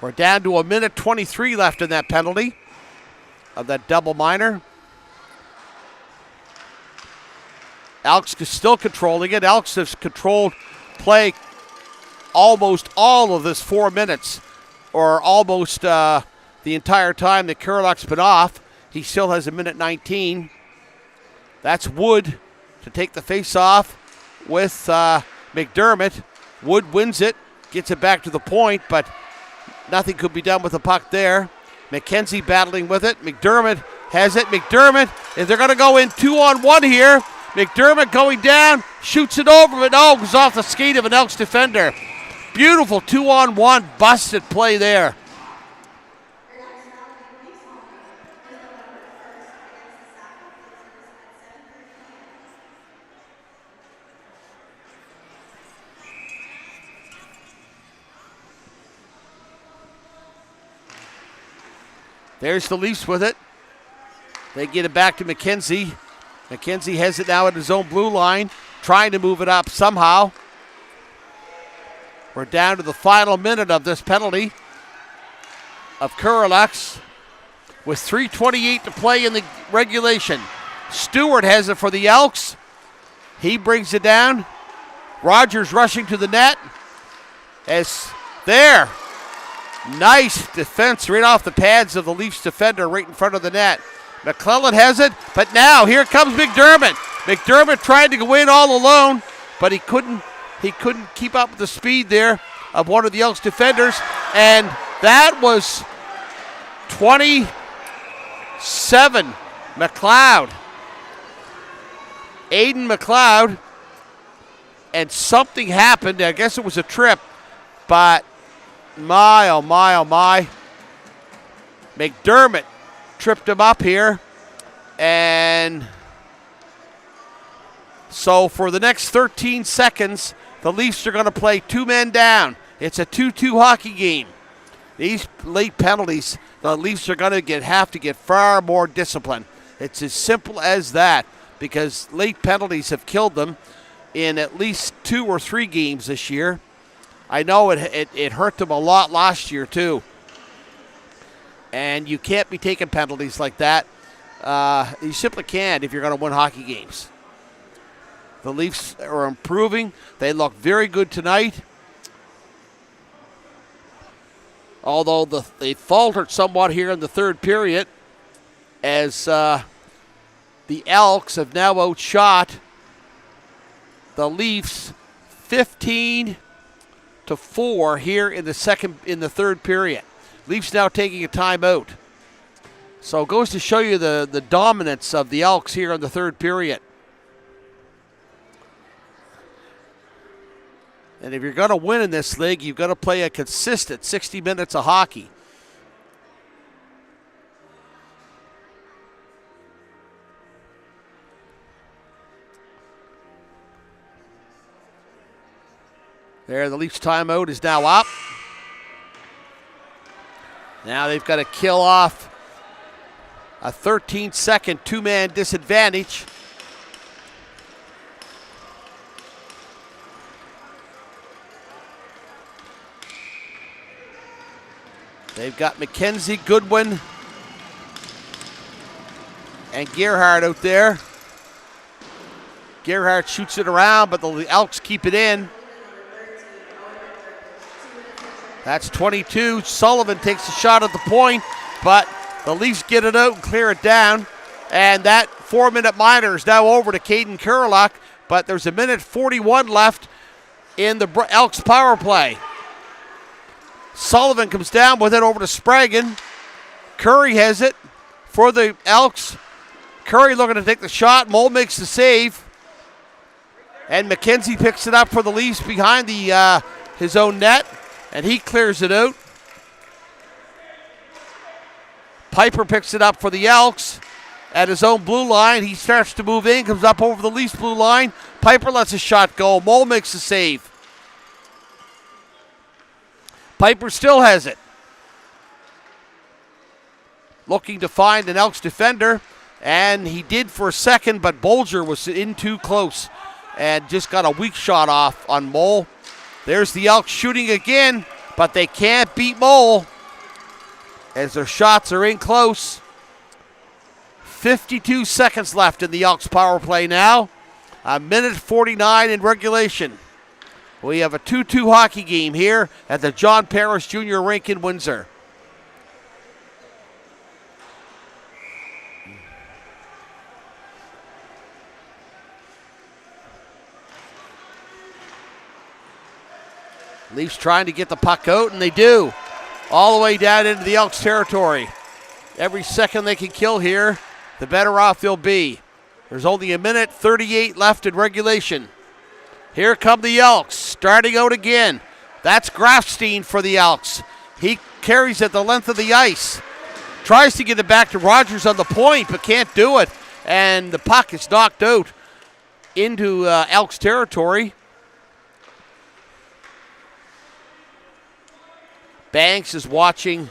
We're down to 1:23 left in that penalty of that double minor. Elks is still controlling it. Elks has controlled play almost all of this 4 minutes, or almost the entire time that Kuraluk's been off. He still has 1:19. That's Wood to take the face-off with McDermott. Wood wins it, gets it back to the point, but nothing could be done with the puck there. McKenzie battling with it. McDermott has it. McDermott, if they're going to go in 2-on-1 here, McDermott going down, shoots it over, but no, it goes off the skate of an Elks defender. Beautiful 2-on-1 busted play there. There's the Leafs with it. They get it back to McKenzie. McKenzie has it now at his own blue line, trying to move it up somehow. We're down to the final minute of this penalty of Kuraluk's with 3:28 to play in the regulation. Stewart has it for the Elks. He brings it down. Rogers rushing to the net. As there. Nice defense right off the pads of the Leafs defender right in front of the net. McClellan has it, but now here comes McDermott. McDermott tried to go in all alone, but he couldn't keep up with the speed there of one of the Elks defenders. And that was 27 McLeod. Aiden McLeod. And something happened. I guess it was a trip, but my, oh my, oh my. McDermott tripped him up here. And so for the next 13 seconds, the Leafs are going to play two men down. It's a 2-2 hockey game. These late penalties, the Leafs are going to have to get far more discipline. It's as simple as that, because late penalties have killed them in at least 2 or 3 games this year. I know it hurt them a lot last year too. And you can't be taking penalties like that. You simply can't if you're going to win hockey games. The Leafs are improving. They look very good tonight. Although they faltered somewhat here in the third period, as the Elks have now outshot the Leafs 15-4 here in the third period. Leafs now taking a timeout. So it goes to show you the dominance of the Elks here in the third period. And if you're going to win in this league, you've got to play a consistent 60 minutes of hockey. There, the Leafs timeout is now up. Now they've got to kill off a 13-second two-man disadvantage. They've got McKenzie, Goodwin, and Gerhard out there. Gerhard shoots it around, but the Elks keep it in. That's 22. Sullivan takes a shot at the point, but the Leafs get it out and clear it down. And that 4-minute minor is now over to Caden Kurlock, but there's a minute 41 left in the Elks power play. Sullivan comes down with it over to Spragan. Curry has it for the Elks. Curry looking to take the shot. Mole makes the save. And McKenzie picks it up for the Leafs behind the his own net, and he clears it out. Piper picks it up for the Elks at his own blue line. He starts to move in, comes up over the Leafs blue line. Piper lets a shot go. Mole makes the save. Piper still has it. Looking to find an Elks defender, and he did for a second, but Bolger was in too close and just got a weak shot off on Mole. There's the Elks shooting again, but they can't beat Mole as their shots are in close. 52 seconds left in the Elks power play now. A minute 49 in regulation. We have a 2-2 hockey game here at the John Parrish Junior Rink in Windsor. Leafs trying to get the puck out, and they do. All the way down into the Elks territory. Every second they can kill here, the better off they'll be. There's only a minute 38 left in regulation. Here come the Elks, starting out again. That's Grafstein for the Elks. He carries it the length of the ice. Tries to get it back to Rogers on the point, but can't do it. And the puck is knocked out into Elks territory. Banks is watching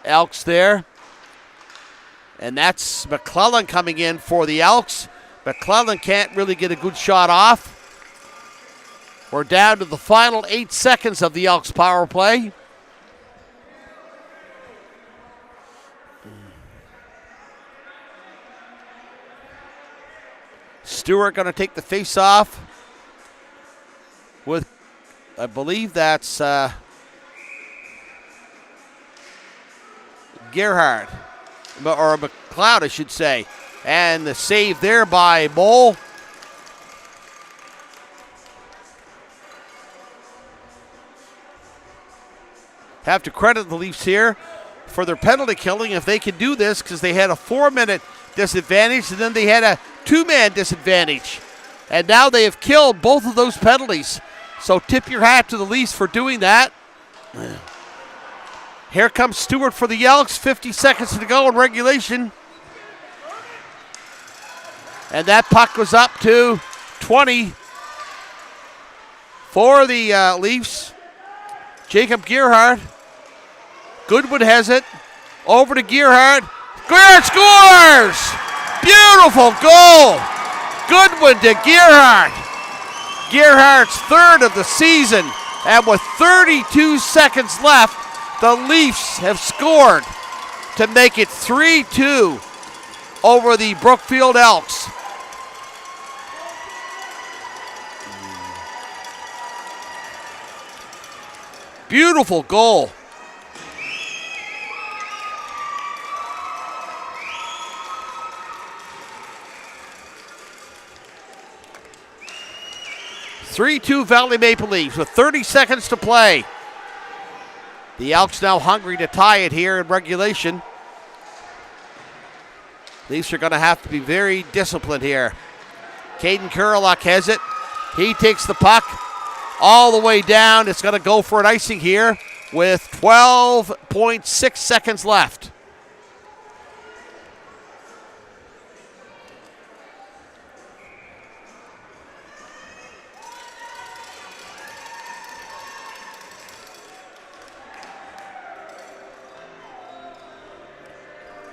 Elks there. And that's McClellan coming in for the Elks. McClellan can't really get a good shot off. We're down to the final 8 seconds of the Elks power play. Stewart going to take the face-off with, I believe that's Gerhard, or McLeod, I should say. And the save there by Mole. Have to credit the Leafs here for their penalty killing if they can do this, because they had a 4-minute disadvantage and then they had a 2-man disadvantage. And now they have killed both of those penalties. So tip your hat to the Leafs for doing that. Here comes Stewart for the Elks. 50 seconds to go in regulation. And that puck goes up to 20 for the Leafs. Jacob Gerhard. Goodwin has it. Over to Gerhard. Gerhard scores! Beautiful goal! Goodwin to Gerhard. Gerhard's third of the season. And with 32 seconds left, the Leafs have scored to make it 3-2 over the Brookfield Elks. Beautiful goal. (3-2) Valley Maple Leafs with 30 seconds to play. The Elks now hungry to tie it here in regulation. Leafs are going to have to be very disciplined here. Caden Kurlock has it. He takes the puck all the way down. It's going to go for an icing here with 12.6 seconds left.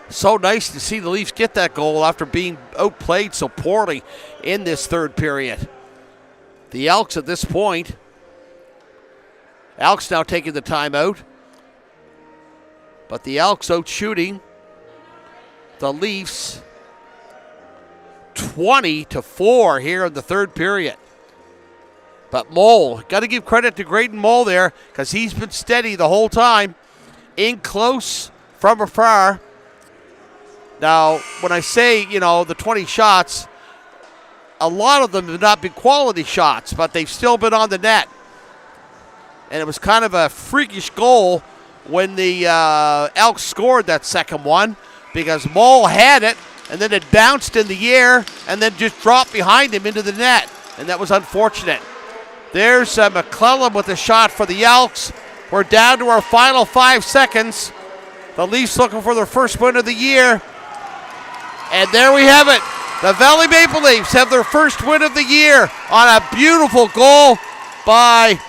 So nice to see the Leafs get that goal after being outplayed so poorly in this third period. The Elks at this point Elks now taking the timeout. But the Elks out shooting the Leafs 20-4 here in the third period. But Mole, got to give credit to Graydon Mole there because he's been steady the whole time. In close from afar. Now, when I say, the 20 shots, a lot of them have not been quality shots, but they've still been on the net. And it was kind of a freakish goal when the Elks scored that second one because Mole had it, and then it bounced in the air and then just dropped behind him into the net, and that was unfortunate. There's McClellan with a shot for the Elks. We're down to our final 5 seconds. The Leafs looking for their first win of the year. And there we have it. The Valley Maple Leafs have their first win of the year on a beautiful goal by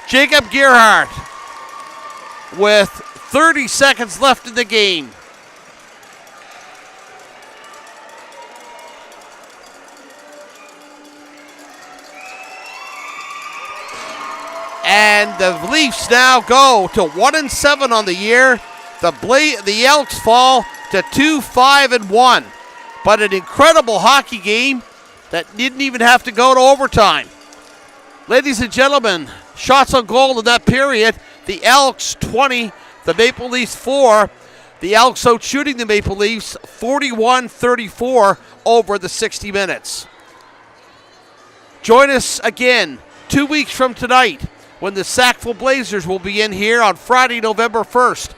Jacob Gerhardt with 30 seconds left in the game. And the Leafs now go to 1-7 on the year. The Elks fall to 2-5-1. But an incredible hockey game that didn't even have to go to overtime. Ladies and gentlemen, shots on goal in that period. The Elks 20, the Maple Leafs 4. The Elks out shooting the Maple Leafs 41-34 over the 60 minutes. Join us again 2 weeks from tonight when the Sackville Blazers will be in here on Friday, November 1st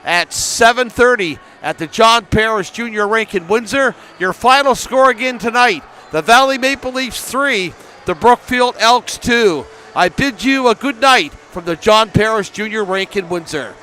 at 7:30 at the John Parrish Junior Rink in Windsor. Your final score again tonight, the Valley Maple Leafs 3, the Brookfield Elks 2. I bid you a good night from the John Parrish Junior Rink in Windsor.